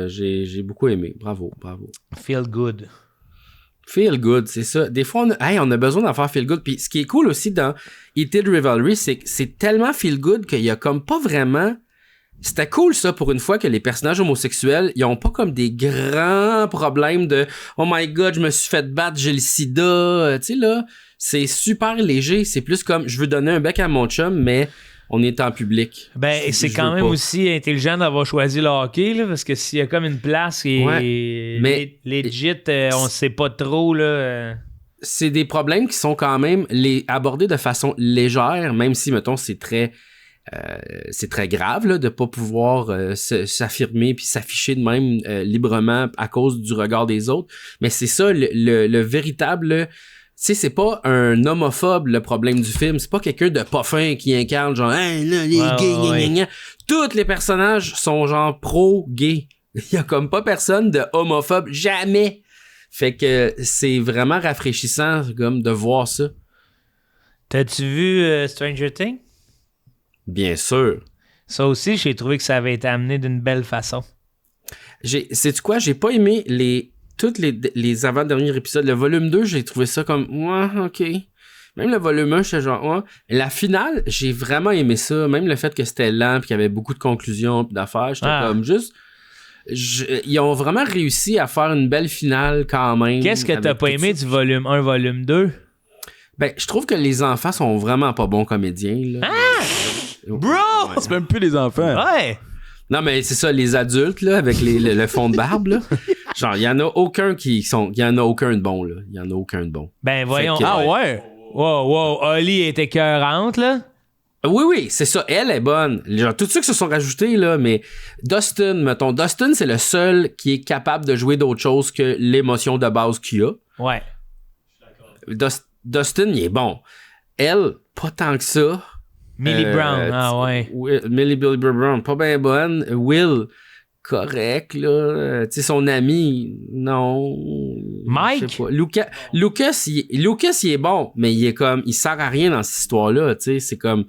J'ai beaucoup aimé. Bravo. Feel good. Feel good, c'est ça. Des fois, on a besoin d'en faire feel good. Puis ce qui est cool aussi dans Heated Rivalry, c'est que c'est tellement feel good qu'il y a comme pas vraiment... C'était cool ça pour une fois que les personnages homosexuels, ils ont pas comme des grands problèmes de « Oh my God, je me suis fait battre, j'ai le sida. » Tu sais là, c'est super léger. C'est plus comme « Je veux donner un bec à mon chum, mais... » On est en public. Ben, c'est Je quand veux même pas. aussi intelligent d'avoir choisi le hockey, là, parce que s'il y a comme une place qui est mais- legit, on sait pas trop, là. C'est des problèmes qui sont quand même abordés de façon légère, même si, mettons, c'est très grave là, de pas pouvoir s'affirmer puis s'afficher de même librement à cause du regard des autres. Mais c'est ça, le véritable... Tu sais, c'est pas un homophobe, le problème du film. C'est pas quelqu'un de pas fin qui incarne genre, hey, là, les gays, gna, gna, gna. Tous les personnages sont genre pro-gay. Il y a comme pas personne de homophobe, jamais. Fait que c'est vraiment rafraîchissant, comme, de voir ça. T'as-tu vu Stranger Things? Bien sûr. Ça aussi, j'ai trouvé que ça avait été amené d'une belle façon. Sais-tu quoi? J'ai pas aimé tous les avant-derniers épisodes. Le volume 2, j'ai trouvé ça comme, ouais, ok. Même le volume 1, j'étais genre, ouais. La finale, j'ai vraiment aimé ça. Même le fait que c'était lent, puis qu'il y avait beaucoup de conclusions, puis d'affaires. J'étais comme juste... ils ont vraiment réussi à faire une belle finale quand même. Qu'est-ce que t'as pas aimé du volume 1, volume 2? Ben, je trouve que les enfants sont vraiment pas bons comédiens, là. Bro! C'est même plus les enfants. Ouais! Non, mais c'est ça, les adultes, là, avec le fond de barbe, là. Genre, il y en a aucun de bon, là. Il y en a aucun de bon. Ben voyons. Fait que- Ah ouais? Wow, Holly était écœurante, là. Oui, c'est ça. Elle est bonne. Genre, tous ceux qui se sont rajoutés, là, mais Dustin, mettons. Dustin, c'est le seul qui est capable de jouer d'autre chose que l'émotion de base qu'il a. Ouais. Dustin, il est bon. Elle, pas tant que ça. Millie Brown, ouais. Millie Billy Brown, pas bien bonne. Will, correct, là. Tu sais, son ami, non. Mike? Je sais pas. Lucas, il est bon, mais il sert à rien dans cette histoire-là, tu sais. C'est comme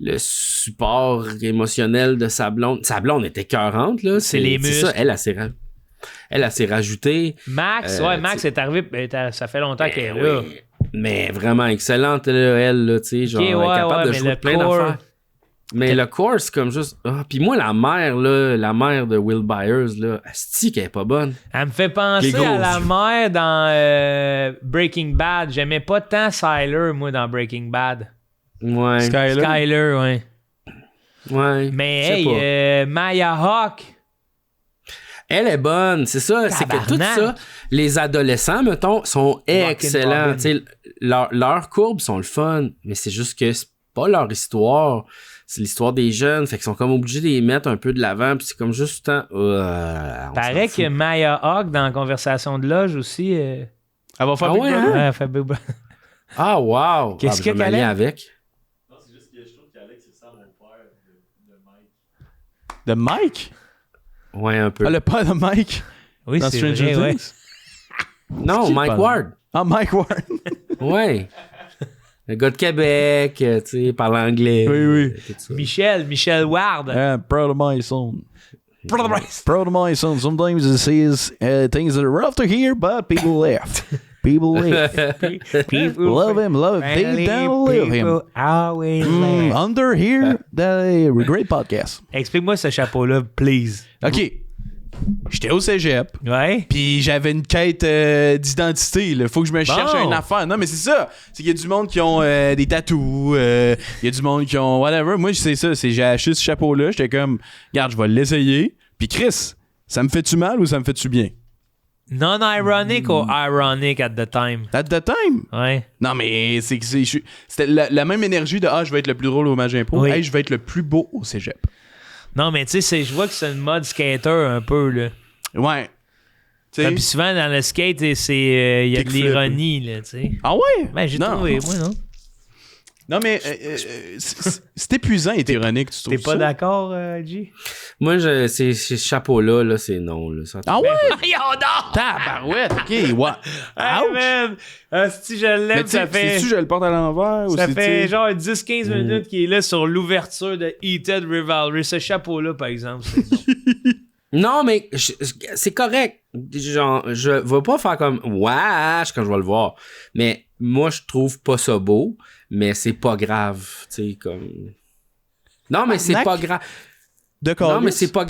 le support émotionnel de sa blonde. Sa blonde était écœurante, là. C'est les muscles. ça, elle s'est rajoutée. Max est arrivé, ben, ça fait longtemps qu'elle est là. Oui. Mais vraiment excellente, là, elle, là, tu sais, genre, Ok, elle est capable de mais jouer le plein core- d'affaires. Mais le course, comme juste. Ah, puis moi, la mère de Will Byers, là, asti qu'elle est pas bonne. Elle me fait penser Les à la grosses. mère dans Breaking Bad. J'aimais pas tant Syler, moi, dans Breaking Bad. Ouais. Skyler. Skyler, ouais. Ouais. Mais je sais hey, pas. Maya Hawke. Elle est bonne, c'est ça. C'est que tout Tabarnak. ça, les adolescents, mettons, sont excellents. Robin. Tu sais, leurs courbes sont le fun, mais c'est juste que c'est pas leur histoire. C'est l'histoire des jeunes. Fait qu'ils sont comme obligés de les mettre un peu de l'avant. Puis c'est comme juste tout le temps. Paraît que Maya Hawke, dans la conversation de loge aussi. Elle va faire Ah Big ouais, Brother? hein? Elle fait Big Brother. Ah, wow! Qu'est-ce je vais que qu'elle m'allier est? avec. Non, c'est juste que je trouve qu'Alex, c'est ça mon père de Mike. De Mike? Ouais, un peu. Ah, le père de Mike Oui, dans c'est Stranger vrai, ouais. Things? Non, qui Mike parle? Ward. Ah, Mike Ward. Ouais. Le gars de Québec, tu sais, parle anglais. Oui, oui. Tout ça. Michel Ward. I'm proud of my son. Brother Bryce. Proud of my son. Sometimes he says things that are rough to hear, but people laugh. People laugh. People Love him, love him. Deep down, love him. People always laugh. Under here, that great podcast. Explique-moi ce chapeau-là, please. OK. J'étais au cégep, Ouais. puis j'avais une quête d'identité. Là. Faut que je me cherche une affaire. Non, mais c'est ça. C'est qu'il y a du monde qui ont des tatous. Il y a du monde qui ont whatever. Moi, c'est ça. J'ai acheté ce chapeau-là. J'étais comme, regarde, je vais l'essayer. Puis Chris, ça me fait-tu mal ou ça me fait-tu bien? Non-ironic ou ironic at the time? At the time? Ouais. Non, mais c'était la même énergie de je vais être le plus drôle au match impro. Oui. Hey, je vais être le plus beau au cégep. Non, mais tu sais, je vois que c'est une mode skater un peu, là. Ouais. Tu sais- Puis souvent, dans le skate, il y a de Kickflip. l'ironie, là, tu sais. Ah ouais? Ben, j'ai Non. trouvé, moi, non? Non, mais c'est épuisant et ironique, tu trouves T'es pas ça? d'accord, G? Moi, ces chapeaux-là, là, c'est non. Là, ça, Ah ouais? Yo, non! Tabarouette, OK, ouais. Hey, Ouch! man! Si je Mais l'aime, tu ça sais, fait... sais-tu, je le porte à l'envers ou Ça c'est, fait tu sais- genre 10-15 minutes qu'il est là sur l'ouverture de Heated Rivalry. Ce chapeau-là, par exemple, c'est bon. Non, mais c'est correct. Genre, je vais pas faire comme wesh quand je vais le voir. Mais moi, je trouve pas ça beau, mais c'est pas grave. Tu sais, comme. Non, mais c'est pas grave. De Non, calice? mais c'est pas.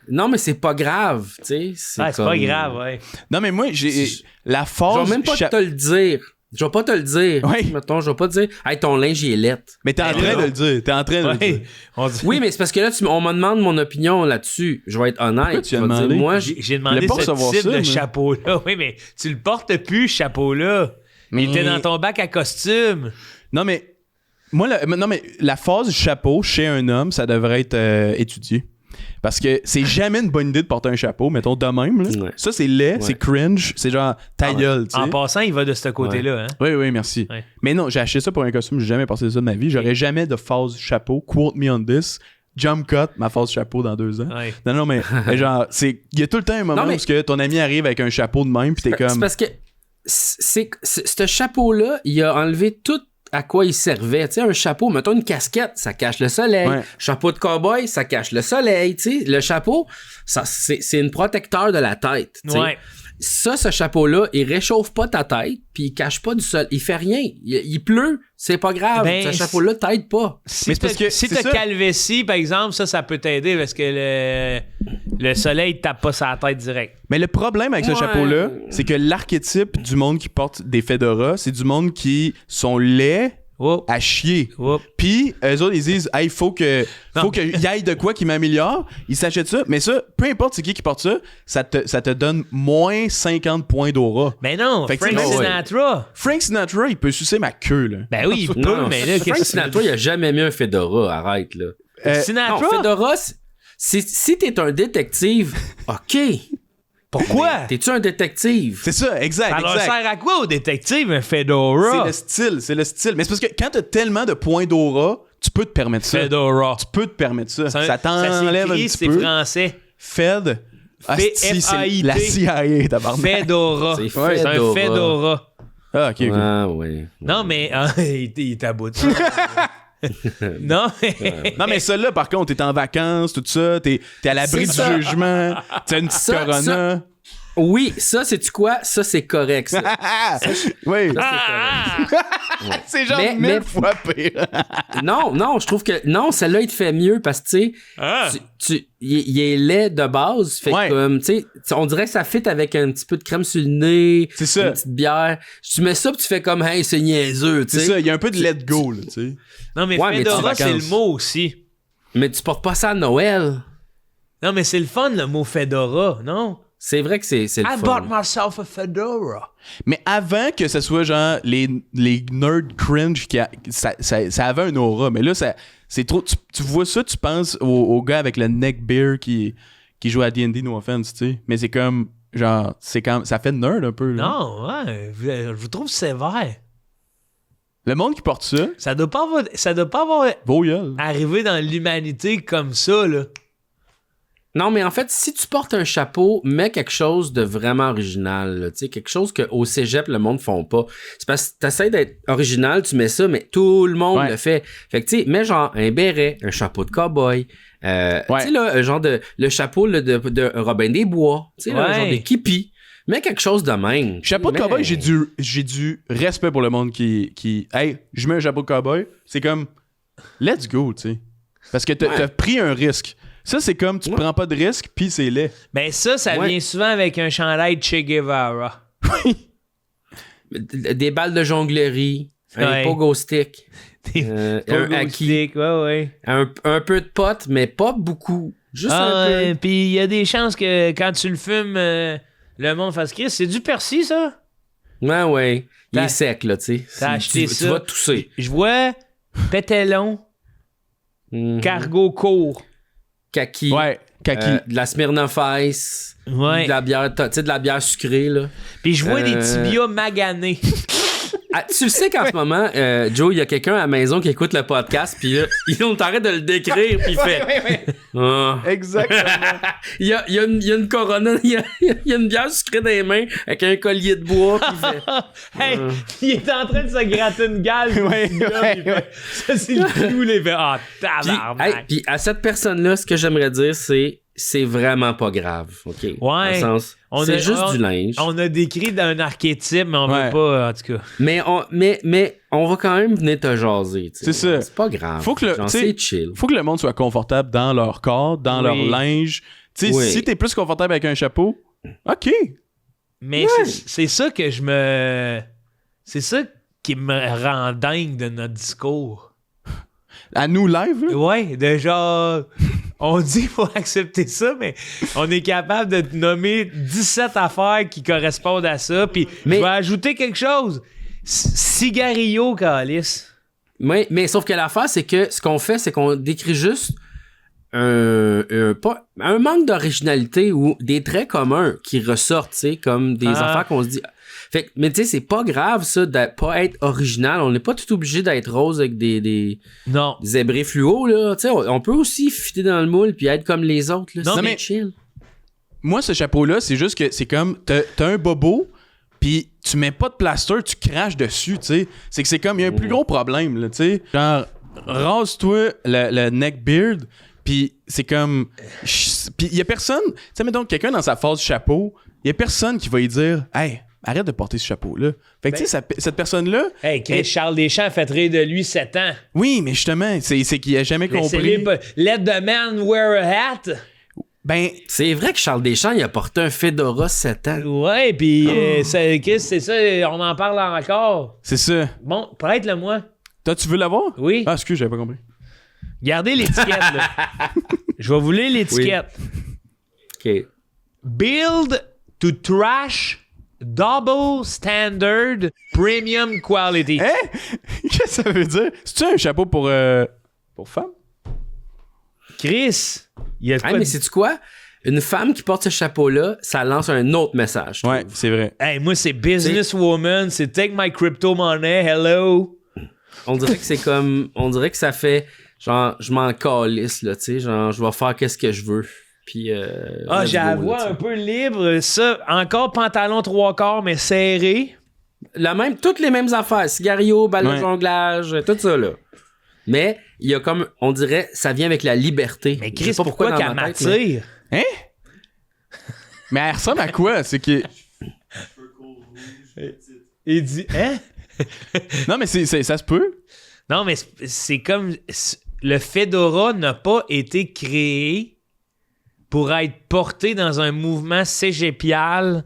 Non, mais c'est pas grave. Tu sais, C'est pas grave, ouais. Non, mais moi, j'ai la Je force... vais même pas te le dire. Je vais pas te le dire. Ouais. Mettons, je vais pas te dire, hey, ton linge, il est lettre. Mais t'es en Hey, train là. de le dire. T'es en train de le dire. Ouais. On dit- Oui, mais c'est parce que là, on me demande mon opinion là-dessus. Je vais être honnête. Pourquoi tu as Je vais te dire, demandé? moi, J'ai demandé voulais pas ce recevoir type ça, de moi. chapeau-là. Oui, mais tu le portes plus, ce chapeau-là. Mais- Il était dans ton bac à costume. Non, mais... Moi, la phase du chapeau chez un homme, ça devrait être étudié. Parce que c'est jamais une bonne idée de porter un chapeau, mettons, de même. Là. Ouais. Ça, c'est laid, Ouais. c'est cringe, c'est genre ta gueule, tu sais. En passant, il va de ce côté-là. Hein? Oui, merci. Ouais. Mais non, j'ai acheté ça pour un costume, j'ai jamais passé ça de ma vie. J'aurais jamais de phase chapeau. Quote me on this. Jump cut, ma phase chapeau dans 2 ans. Ouais. Non, mais genre, il y a tout le temps un moment Non, mais- où que ton ami arrive avec un chapeau de même, pis t'es C'est comme. parce que ce chapeau-là, il a enlevé tout à quoi il servait. Tu sais, un chapeau, mettons une casquette, ça cache le soleil. Ouais. Chapeau de cow-boy, ça cache le soleil. Tu sais, le chapeau, c'est une protecteur de la tête. tu sais. Ouais. Ça, ce chapeau-là, il réchauffe pas ta tête, puis il cache pas du sol. Il fait rien. Il pleut, c'est pas grave. Ben, ce chapeau-là t'aide pas. Si Mais c'est parce que si c'est t'as ça. calvétie, par exemple, ça peut t'aider parce que le soleil te tape pas sur la tête direct. Mais le problème avec ce Ouais. chapeau-là, c'est que l'archétype du monde qui porte des fedoras, c'est du monde qui sont laids Whoop, à chier. whoop. Puis eux autres, ils disent, hey, faut qu'il y aille de quoi qui m'améliore. Ils s'achètent ça. Mais ça, peu importe c'est qui porte ça, ça te donne moins 50 points d'aura. Ben non, Fait que Frank tu sais, Sinatra. Frank Sinatra, il peut sucer ma queue, là. Ben oui, il peut, Non, mais là, Frank Sinatra, il a jamais mis un fedora. Arrête, là. Sinatra? Non, fedora, si t'es un détective, OK. Pourquoi? T'es-tu un détective? C'est ça, exact, Ça leur exact. sert à quoi au détective, un fedora? C'est le style. Mais c'est parce que quand t'as tellement de points d'aura, tu peux te permettre ça. Fedora. Tu peux te permettre ça. Ça Ça t'enlève un s'écrit, petit c'est peu. français. Fed. Asti, c'est F-A-I-D. la CIA, tabarnak. Fedora. C'est C'est un Fedora. fedora. Ah, ok, ok. Ah, oui. Non, mais il est à bout de ça. Non, mais... Non, mais celui-là, par contre, t'es en vacances, tout ça, t'es à l'abri C'est du ça. jugement, t'as une petite Ça, corona. Oui, ça, c'est-tu quoi? Ça, c'est correct, ça. Oui. Ça, c'est correct. C'est genre Mais- 1000 mais- fois pire. Non, je trouve que... Non, celle-là, il te fait mieux parce que, tu sais, il est laid de base. Fait Ouais. que, comme, tu sais, on dirait que ça fit avec un petit peu de crème sur le nez. C'est ça. Une petite bière. Tu mets ça pis tu fais comme, hey, c'est niaiseux, tu C'est sais. ça, il y a un peu de let go, là, tu sais. Non, mais Ouais, mais Fedora, tu- c'est le vacances. mot aussi. Mais tu portes pas ça à Noël. Non, mais c'est le fun, le mot Fedora, non? C'est vrai que c'est le I fun. bought myself a Fedora. Mais avant que ce soit genre les nerds cringe, ça avait un aura. Mais là, c'est trop. Tu vois ça, tu penses au gars avec le neckbeard qui joue à D&D, no offense, tu sais. Mais c'est comme, genre, ça fait nerd un peu, là. Non, ouais, je vous trouve sévère. Le monde qui porte ça, Ça doit pas avoir beau gueule. arrivé dans l'humanité comme ça, là. Non, mais en fait, si tu portes un chapeau, mets quelque chose de vraiment original, là, tu sais, quelque chose qu'au cégep, le monde ne font pas. C'est parce que t'essaies d'être original, tu mets ça, mais tout le monde Ouais. le fait. Fait que, tu sais, mets genre un béret, un chapeau de cow-boy, tu sais, là, un genre le chapeau là, de Robin des Bois, tu sais, là, un Ouais. genre de kipi. Mets quelque chose de même. Chapeau de Mais- cowboy, j'ai du respect pour le monde qui hey, je mets un chapeau de cowboy. C'est comme, let's go, tu sais. Parce que t'as pris un risque. Ça, c'est comme, tu prends pas de risque, puis c'est laid. Ben ça Ouais. vient souvent avec un chandail de Che Guevara. Des balles de jonglerie, un Ouais. pogo stick, Des un pogo haki, sticks, ouais. un peu de pot, mais pas beaucoup. Juste Ah, un peu. ouais, puis il y a des chances que quand tu le fumes, le monde fasse Chris. C'est du persil, ça? Ouais. Il T'as- est sec, là, tu sais. t'as acheté Tu ça. vas tousser. Je vois pételon, Mhm. cargo court. Kaki. Ouais, kaki. De la Smirnoff Ice. Ouais. De la bière, tu sais, de la bière sucrée, là. Puis je vois des Euh, tibias maganés. Ah, tu le sais qu'en ce moment, Joe, il y a quelqu'un à la maison qui écoute le podcast, puis là, on t'arrête de le décrire, puis il fait... Ah. Exactement. Il y a une Corona, il y a une bière sucrée dans les mains, avec un collier de bois, puis il fait... Hey, il est en train de se gratter une gale. Ouais, puis là, ouais, il fait, ça, c'est le clou, les fait. Ah, Puis, tabarnak. hey, puis à cette personne-là, ce que j'aimerais dire, c'est vraiment pas grave, OK? Dans le sens, c'est juste du linge. On a décrit d'un archétype, mais on Ouais. veut pas, en tout cas. Mais on va quand même venir te jaser, tu sais. C'est ça. C'est pas grave. Faut que le- Genre, tu sais, c'est chill. Faut que le monde soit confortable dans leur corps, dans leur Oui. linge. Tu sais, Oui. si t'es plus confortable avec un chapeau, OK. Mais c'est ça que je me. C'est ça qui me rend dingue de notre discours. À nous live, là. Ouais, de genre. On dit faut accepter ça, mais on est capable de te nommer 17 affaires qui correspondent à ça. Puis Mais- je vais ajouter quelque chose. Cigarillo, Calice. Mais sauf que l'affaire, c'est que ce qu'on fait, c'est qu'on décrit juste un manque d'originalité ou des traits communs qui ressortent, tu sais, comme des Ah. affaires qu'on se dit. Fait que, mais tu sais, c'est pas grave, ça, de pas être original. On n'est pas tout obligé d'être rose avec des Non. zébrés fluo, là. Tu sais, on peut aussi fitter dans le moule puis être comme les autres, là. Non, C'est mais- chill. Moi, ce chapeau-là, c'est juste que c'est comme, t'as un bobo, puis tu mets pas de plaster, tu craches dessus, tu sais. C'est que c'est comme, il y a un plus gros problème, là, tu sais. Genre, rase-toi le neckbeard, puis c'est comme... Puis il y a personne... Tu sais, mettons, quelqu'un dans sa phase chapeau, il y a personne qui va lui dire « Hey, arrête de porter ce chapeau-là. » Fait que, tu sais, cette personne-là... Hey, Chris Charles Deschamps a fait rire de lui 7 ans. Oui, mais justement, c'est qu'il a jamais Mais c'est compris... Let the man wear a hat. Ben, C'est vrai que Charles Deschamps, il a porté un Fedora 7 ans. Ouais, puis Chris, c'est ça, on en parle encore. c'est ça. Bon, prête-le-moi. Toi, tu veux l'avoir? Oui. Ah, excuse, j'avais pas compris. Gardez l'étiquette, là. Je vais vous lire l'étiquette. OK. Build to trash, double standard, premium quality. Hein? Qu'est-ce que ça veut dire? C'est-tu un chapeau pour femme? Chris, il y a Hey, pas mais de- sais-tu quoi? Une femme qui porte ce chapeau-là, ça lance un autre message. je Ouais, trouve. c'est vrai. Hey, moi, c'est businesswoman, c'est take my crypto money, hello. On dirait que c'est comme... On dirait que ça fait... Genre, je m'en calisse, là, tu sais. Genre, je vais faire qu'est-ce que je veux. Puis... Ah, let's j'ai la go, là, voix tu sais. un peu libre. Ça, encore pantalon 3/4, mais serré. Toutes les mêmes affaires. Cigario, balle de Ouais. jonglage, tout ça, là. Mais, il y a comme... On dirait, ça vient avec la liberté. Mais Je sais Chris, pas pourquoi dans qu'elle ma tête, mais- m'attire? Hein? Mais elle ressemble à quoi? C'est que... Cheveux courts, rouges, petites. Il dit, hein? Non, mais ça se peut. Non, mais c'est comme... Le fedora n'a pas été créé pour être porté dans un mouvement cégepial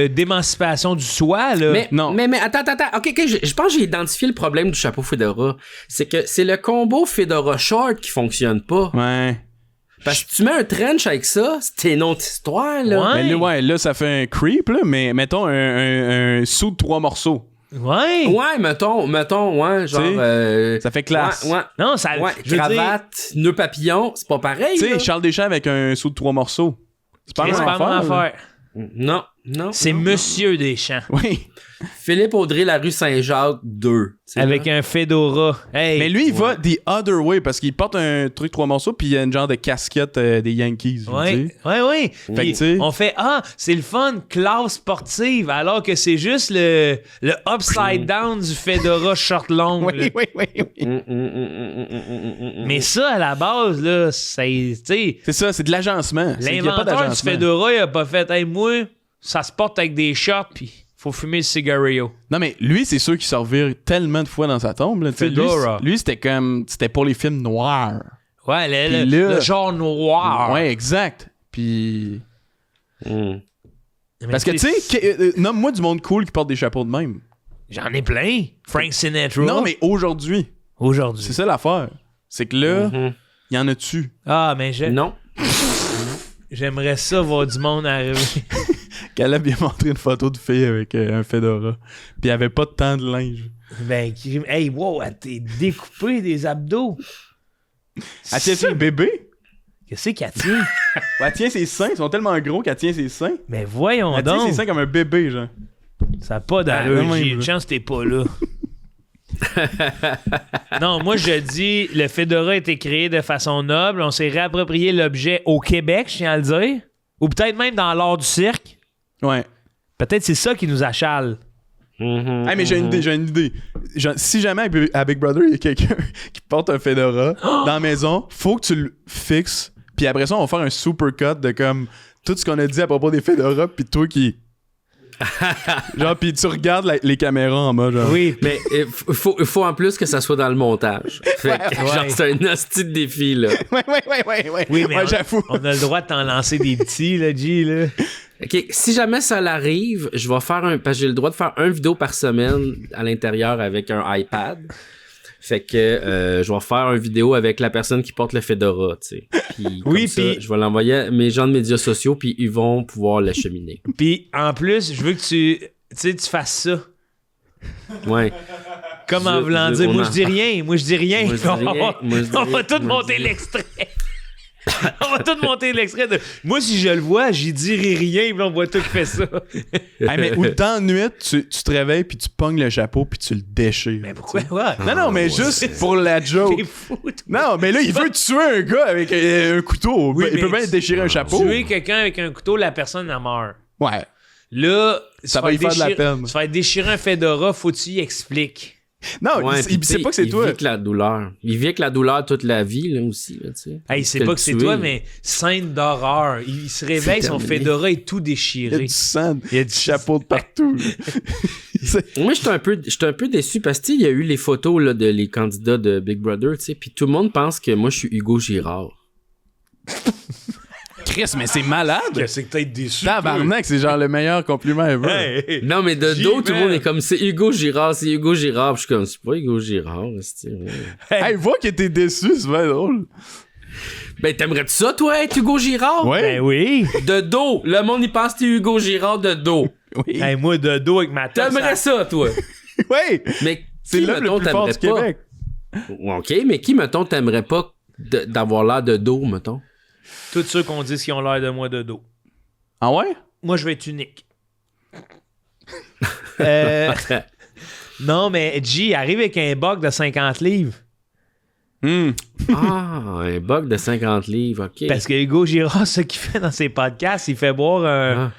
d'émancipation du soi, là. Mais attends. OK, je pense que j'ai identifié le problème du chapeau fedora. C'est que c'est le combo fedora short qui fonctionne pas. Ouais. Parce que tu mets un trench avec ça, c'est une autre histoire, là. Ouais. Mais là, ça fait un creep, là, mais mettons un sou de 3 morceaux. Ouais. Ouais, mettons, ouais, genre... Ça fait classe. Ouais. Non, ça... Ouais, je veux dire, cravate, nœud papillon, c'est pas pareil, Tu là. sais, Charles Deschamps avec un sou de 3 morceaux. C'est pas c'est la pas même mon affaire. affaire. Non. C'est Monsieur Deschamps. Oui. Philippe Audrey, la rue Saint-Jacques 2. Avec un fedora. Hey. Mais lui, il va the other way parce qu'il porte un truc 3 morceaux puis il y a une genre de casquette des Yankees. Ouais. Fait que, tu sais- On fait c'est le fun, classe sportive, alors que c'est juste le upside down du fedora short long. là. Oui. Mais ça, à la base, là, c'est, tu sais, C'est ça, c'est de l'agencement. C'est qu'il y a pas l'inventeur du d'agencement. fedora, il a pas fait, hey, moi, ça se porte avec des shorts, puis faut fumer le cigarillo. Non, mais lui, c'est sûr qu'il s'en revire tellement de fois dans sa tombe. Là, tu sais. Fedora. Lui, c'était pour les films noirs. Ouais, Puis là- le genre noir. Ouais, exact. Puis. Mais Parce que, tu sais, nomme-moi du monde cool qui porte des chapeaux de même. j'en ai plein. Frank Sinatra. Non, mais aujourd'hui. Aujourd'hui. C'est ça l'affaire. C'est que là, Mhm. il y en a-tu? Ah, mais Non. j'aimerais ça voir du monde arriver. Caleb vient montrer une photo de fille avec un fedora. Puis il avait pas tant de linge. Ben, hey, wow, elle t'est découpé des abdos. Elle tient ses bébés? Qu'est-ce qu'elle tient? Elle tient ses seins. Ils sont tellement gros qu'elle tient ses seins. Mais voyons Elle tient ses donc. seins comme un bébé, genre. Ça n'a pas d'allure. Ah, non, J'ai mais- une chance que t'es pas là. Non, moi je dis, le fedora a été créé de façon noble. On s'est réapproprié l'objet au Québec, je tiens à le dire. Ou peut-être même dans l'art du cirque. Ouais. Peut-être c'est ça qui nous achale. Ah, mais j'ai une idée. Si jamais à Big Brother, il y a quelqu'un qui porte un fedora dans la maison, faut que tu le fixes. Puis après ça, on va faire un super cut de comme tout ce qu'on a dit à propos des fedoras, puis toi qui. Genre, puis tu regardes les caméras en mode genre. Oui, Mais il faut en plus que ça soit dans le montage. Fait que, Ouais. genre, c'est un hostie de défi, là. Ouais. oui, mais Ouais, j'avoue. on a le droit de t'en lancer des petits, là, G, là. OK, si jamais ça l'arrive, je vais faire parce que j'ai le droit de faire une vidéo par semaine à l'intérieur avec un iPad. Fait que je vais faire une vidéo avec la personne qui porte le fedora, tu sais. Puis Oui, comme ça, puis- je vais l'envoyer à mes gens de médias sociaux, puis ils vont pouvoir l'acheminer. Puis en plus, je veux que tu fasses ça. Ouais. Comme en Je- voulant je- dire, on moi en- je dis rien, moi je dis rien. Moi, je dis On rien, va- moi, je dis on va rien, tout moi, je monter dis- l'extrait. On va tout monter l'extrait de. Moi, si je le vois, j'y dirai rien, puis là, on voit tout qui fait ça. Ah, mais ou le temps de nuit, tu te réveilles, puis tu pognes le chapeau, puis tu le déchires. Mais pourquoi? Ouais. Non, mais juste pour la joke. T'es fou, toi. Non, mais là, il veut tuer un gars avec un couteau. Oui, il peut mais bien déchirer un chapeau. Tuer quelqu'un avec un couteau, la personne en meurt. Ouais. Là, Ça va y faire de la peine. Tu vas déchirer un fedora, faut que tu y expliques. Non, Ouais, il sait pas que c'est toi. Il vit avec la douleur. Il vit avec la douleur toute la vie, là, aussi, là, tu sais. Hey, il sait Te pas le que c'est tuer. toi, mais scène d'horreur. Il se réveille, son terminé. fedora est tout Il y a déchiré. du sang, Il y a du chapeau de partout. Moi, j'étais un peu déçu parce que, tu sais, il y a eu les photos, là, de les candidats de Big Brother, tu sais, puis tout le monde pense que moi, je suis Hugo Girard. Chris, mais c'est malade. C'est que t'es déçu. Tabarnak, c'est genre le meilleur compliment ever. Hey. Non, mais de dos, tout le man. monde est comme, c'est Hugo Girard, c'est Hugo Girard. Puis je suis comme, c'est pas Hugo Girard, c'est Hey, vois que t'es déçu, c'est bien drôle. Ben, t'aimerais-tu ça, toi, être Hugo Girard? Ouais. Ben oui. De dos. Le monde, il pense que t'es Hugo Girard de dos. Oui. Hey, moi, de dos avec ma tête. T'aimerais ça, toi. Ouais. Mais C'est qui, l'homme le mettons, plus fort du t'aimerais pas? Québec. OK, mais qui, mettons, t'aimerais pas d'avoir l'air de dos, mettons? Tous ceux qu'on dit qui ont l'air de moi de dos. Ah ouais? Moi, je vais être unique. Non, mais G arrive avec un bug de 50 livres. Ah, un bug de 50 livres, OK. Parce que Hugo Girard, ce qu'il fait dans ses podcasts, il fait boire un. Ah.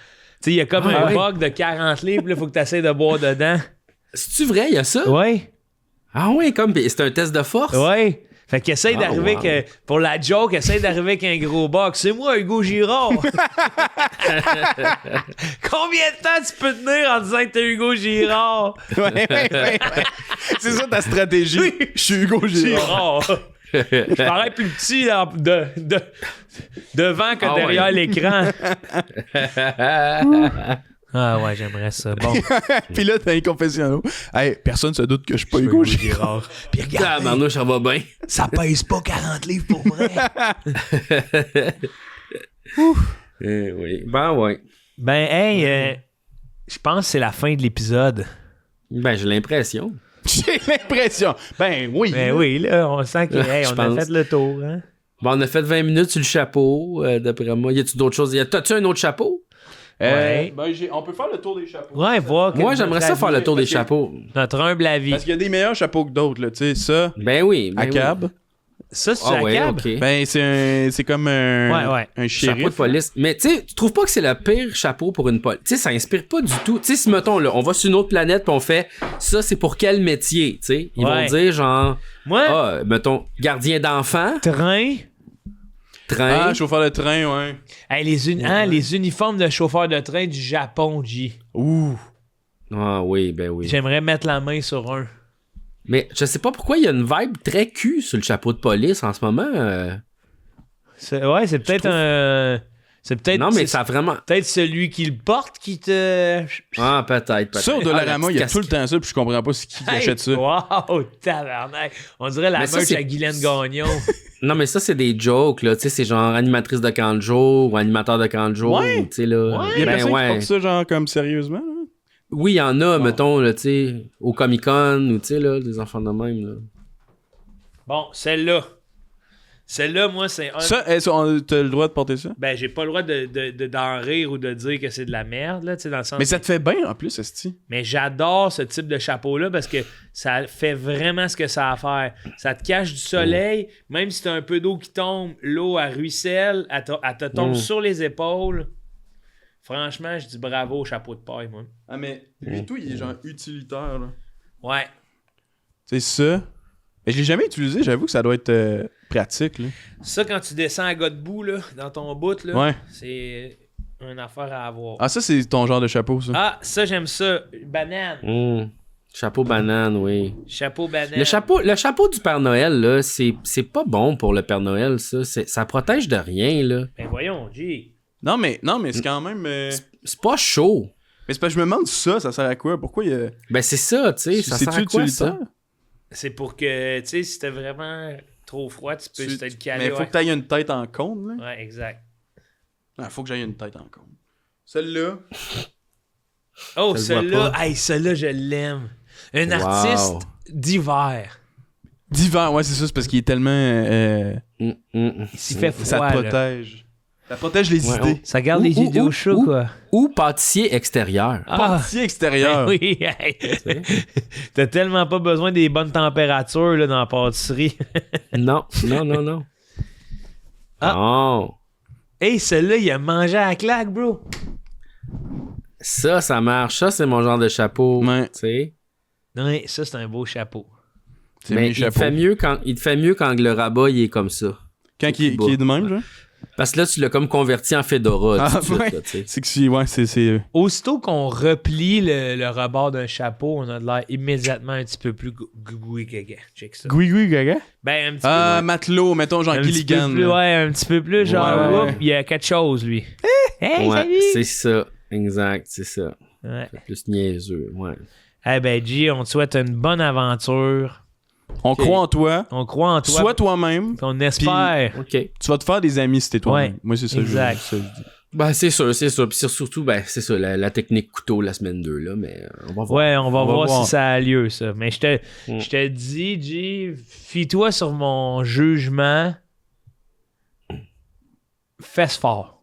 Tu sais, il y a comme Ah, un ouais. bug de 40 livres, il faut que tu essaies de boire dedans. C'est-tu vrai, il y a ça? Ouais. Ah ouais, comme c'est un test de force? Ouais. Fait qu'essaye d'arriver wow. que, pour la joke, essaye d'arriver avec un gros box. C'est moi, Hugo Girard. Combien de temps tu peux tenir en disant que t'es Hugo Girard? Ouais. C'est ça ta stratégie. Oui. Je suis Hugo Girard. Girard. Je parais plus petit là, devant que Ah derrière ouais. l'écran. Ah ouais, j'aimerais ça. Bon. Puis là, t'as un confessionnal. Hey, personne se doute que je suis pas Hugo Girard. Puis regarde, Tabarnouche, ça va bien. ça pèse pas 40 livres pour vrai. Oui. Ben ouais. Ben, hey, je pense que c'est la fin de l'épisode. Ben j'ai l'impression. J'ai l'impression. Ben oui. Ben oui, là, on sent qu'on Je a pense. fait le tour. Hein? Bon, on a fait 20 minutes sur le chapeau, d'après moi. Y a-tu d'autres choses? T'as-tu un autre chapeau? Ouais. Ben, on peut faire le tour des chapeaux. Ouais, voir. Moi, j'aimerais ça faire le tour des parce que- chapeaux. Notre humble avis. Parce qu'il y a des meilleurs chapeaux que d'autres, là. Tu sais, ça, Ben oui. à Ben cab. Ça, c'est Ah la ouais, cab? ok. Ben, c'est comme un Chapeau shérif. de police. Mais tu sais, tu trouves pas que c'est le pire chapeau pour une police? Tu sais, ça inspire pas du tout. Tu sais, si mettons, là, on va sur une autre planète pis on fait ça, c'est pour quel métier? Tu sais, ils Ouais. vont dire genre, Moi, mettons, gardien d'enfant, train. train. Ah, chauffeur de train, ouais. Hey, les uniformes de chauffeur de train du Japon, G. Ouh. Ah oui, ben oui. J'aimerais mettre la main sur un. Mais je sais pas pourquoi il y a une vibe très cul sur le chapeau de police en ce moment. Ouais, c'est peut-être un. C'est peut-être. Non, mais c'est ça a vraiment. peut-être celui qui le porte qui te. Ah, peut-être. Ça, au Ah, Dollarama, la il y a petite tout le temps ça, puis je comprends pas c'est qui Hey, achète ça. Wow, tabarnak. On dirait la Mais ça, merch c'est- à Guylaine Gagnon. Non, mais ça, c'est des jokes, là. Tu sais, c'est genre animatrice de camp de jour ou animateur de camp de jour. Ouais. ou, tu sais, là. Ouais. Il y a Ben personne ouais. qui porte ça, genre, comme sérieusement, là. Oui, il y en a, mettons, là, tu sais, au Comic-Con ou, tu sais, là, des enfants de même, là. Bon, celle-là. Celle-là, moi, c'est un. Ça, t'as le droit de porter ça? Ben, j'ai pas le droit d'en rire ou de dire que c'est de la merde, là, tu sais, dans le sens. Mais ça te fait bien, en plus, esti. Mais j'adore ce type de chapeau-là parce que ça fait vraiment ce que ça a à faire. Ça te cache du soleil, même si t'as un peu d'eau qui tombe, l'eau, elle ruisselle, elle te tombe sur les épaules. Franchement, je dis bravo au chapeau de paille, moi. Ah, mais lui, tout, il est genre utilitaire, là. Ouais. C'est ça. Mais je l'ai jamais utilisé, j'avoue que ça doit être pratique, là. Ça, quand tu descends à Godbout, là, dans ton bout, là, Ouais. c'est une affaire à avoir. Ah, ça, c'est ton genre de chapeau, ça. Ah, ça, j'aime ça. Banane. Chapeau banane, oui. Chapeau banane. Le chapeau du Père Noël, là, c'est pas bon pour le Père Noël, ça. Ça protège de rien, là. Ben voyons, G. Non, mais c'est quand même... C'est pas chaud. Mais c'est parce que je me demande ça sert à quoi? Pourquoi il y a... Ben, c'est ça, tu sais. Ça sert à quoi, ça? C'est pour que, tu sais, si t'es vraiment trop froid, tu peux te le caler. Mais il faut ouais. que t'ailles une tête en cône, là. Ouais, exact. Ah, faut que j'aille une tête en cône. Celle-là... Oh, Ça se voit celle-là, pas. hey, celle-là, je l'aime. Un Wow. artiste d'hiver. D'hiver, ouais, c'est ça, c'est parce qu'il est tellement... Il s'y fait froid, ça te là. protège. Ça protège les Ouais, idées. Ça garde les idées au chaud, quoi. Ou pâtissier extérieur. Ah, Pâtissier extérieur. ben oui, hey. T'as tellement pas besoin des bonnes températures là, dans la pâtisserie. Non. Ah. Non. Hey, celui-là, il a mangé à la claque, bro. Ça marche. Ça, c'est mon genre de chapeau. Ouais. Tu sais. Ouais, ça, c'est un beau chapeau. C'est Mais mes il te chapeaux. fait mieux quand le rabat, il est comme ça. Quand il est de même, genre? Parce que là, tu l'as comme converti en fedora. Ah, tout de suite, ouais. là, tu sais. C'est que c'est... Aussitôt qu'on replie le rebord d'un chapeau, on a de l'air immédiatement un petit peu plus gougouille gaga. Check ça. Gui gaga? Ben, un petit Ah, peu. matelot, mettons genre Un petit peu Gilligan. plus, là. ouais, un petit peu plus, genre, Ouais, ouais. oups, il y a quelque chose, lui. Hey, Ouais, salut! c'est ça. Exact, c'est ça. Ouais. C'est plus niaiseux, ouais. Eh ben, G, on te souhaite une bonne aventure. On croit en toi. On croit en toi. Sois toi-même. On espère. OK. Tu vas te faire des amis si t'es toi-même. Ouais, Moi, c'est ça. exact. ça, je dis. Ben, c'est sûr. Puis surtout, ben, c'est ça, la technique couteau la semaine 2, là, mais on va voir. Ouais, on va voir voir. si ça a lieu, ça. Mais je te dis, G, fie-toi sur mon jugement. Fesse fort.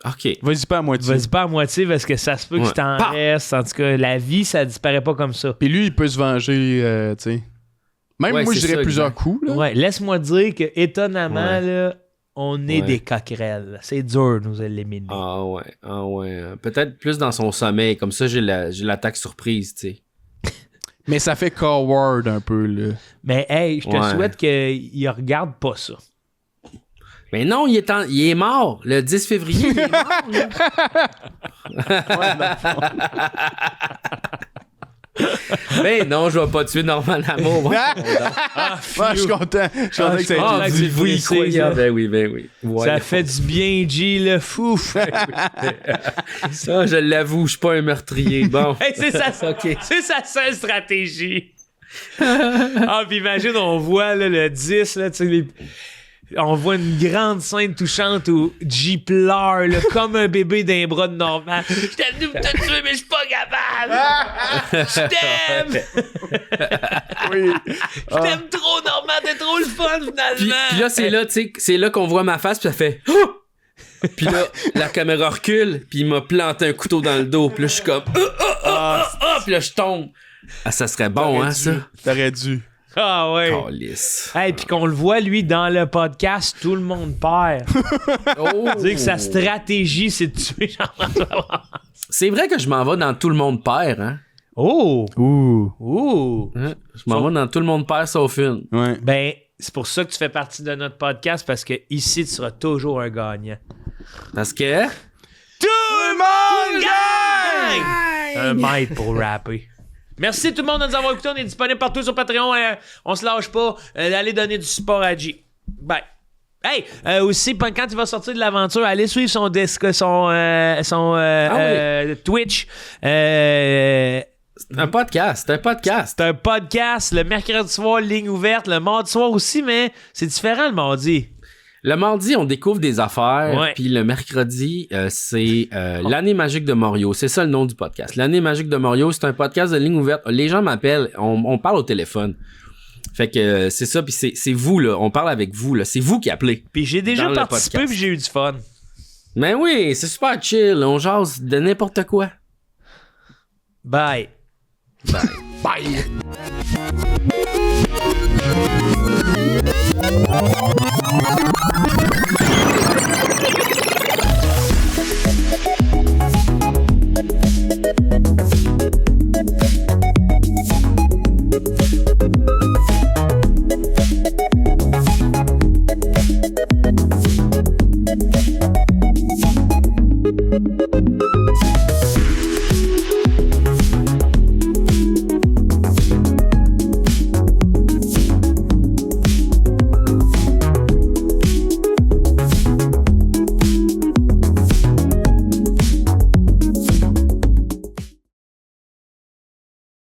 OK. Vas-y pas à moitié. Vas-y pas à moitié parce que ça se peut que Ouais. t'en Pah! restes. En tout cas, la vie, ça disparaît pas comme ça. Puis lui, il peut se venger, tu sais. Même Ouais, moi, je c'est dirais ça, plusieurs exact. coups, là. Ouais, laisse-moi dire que, étonnamment, Ouais. là, on est Ouais. des coquerelles. C'est dur de nous éliminer. Ah ouais. Peut-être plus dans son sommeil. Comme ça, j'ai l'attaque surprise, tu sais. Mais ça fait coward un peu, là. Mais hey, je te Ouais. souhaite qu'il regarde pas ça. Mais non, il est mort. Le 10 février, il est mort. Mais non, je vais pas tuer Normand Lamour. Ouais, je suis content. Je suis content que ça ait Ah, été que dit. vous y croyez, ça. Ben oui. Ça fait du bien, G, le fou. Ça, je l'avoue, je suis pas un meurtrier. Bon. Hey, c'est ça, Ok. c'est sa seule stratégie. Ah, puis imagine, on voit là, le 10, là, tu sais, on voit une grande scène touchante où G pleure là, comme un bébé d'un bras de Normand. J'étais venu pour te tuer, mais je suis pas capable. Je t'aime. Oui. Je t'aime trop, Normand. T'es trop le fun, finalement. Puis là, c'est là, tu sais, c'est là qu'on voit ma face, puis ça fait. Oh! Puis là, la caméra recule, puis il m'a planté un couteau dans le dos. Puis là, je suis comme. Puis là, je tombe. Ah, ça serait bon, hein, ça? T'aurais dû. Ah ouais. Calice. Hey, puis qu'on le voit, lui, dans le podcast, tout le monde perd. Oh! Dire que sa stratégie, c'est de tuer Jean-François Brassard. C'est vrai que je m'en vais dans Tout le monde perd, hein? Oh! Ouh. Ouh! Hein? Je m'en vais dans Tout le monde perd sauf une. Ouais. Ben, c'est pour ça que tu fais partie de notre podcast, parce que ici, tu seras toujours un gagnant. Parce que. Tout le monde gagne! Un maître pour rapper. Merci tout le monde de nous avoir écoutés. On est disponible partout sur Patreon. On se lâche pas. Allez donner du support à G. Bye. Hey, aussi, quand il va sortir de l'aventure, allez suivre son Twitch. C'est un podcast. C'est un podcast le mercredi soir, ligne ouverte, le mardi soir aussi, mais c'est différent le mardi. Le mardi, on découvre des affaires, Ouais. puis le mercredi, c'est l'année magique de Mario. C'est ça le nom du podcast. L'année magique de Mario, c'est un podcast de ligne ouverte. Les gens m'appellent, on parle au téléphone. Fait que c'est ça, puis c'est vous, là. On parle avec vous, là. C'est vous qui appelez. Puis j'ai déjà Dans le participé podcast. puis j'ai eu du fun. Mais oui, c'est super chill. On jase de n'importe quoi. Bye. Bye. Bye.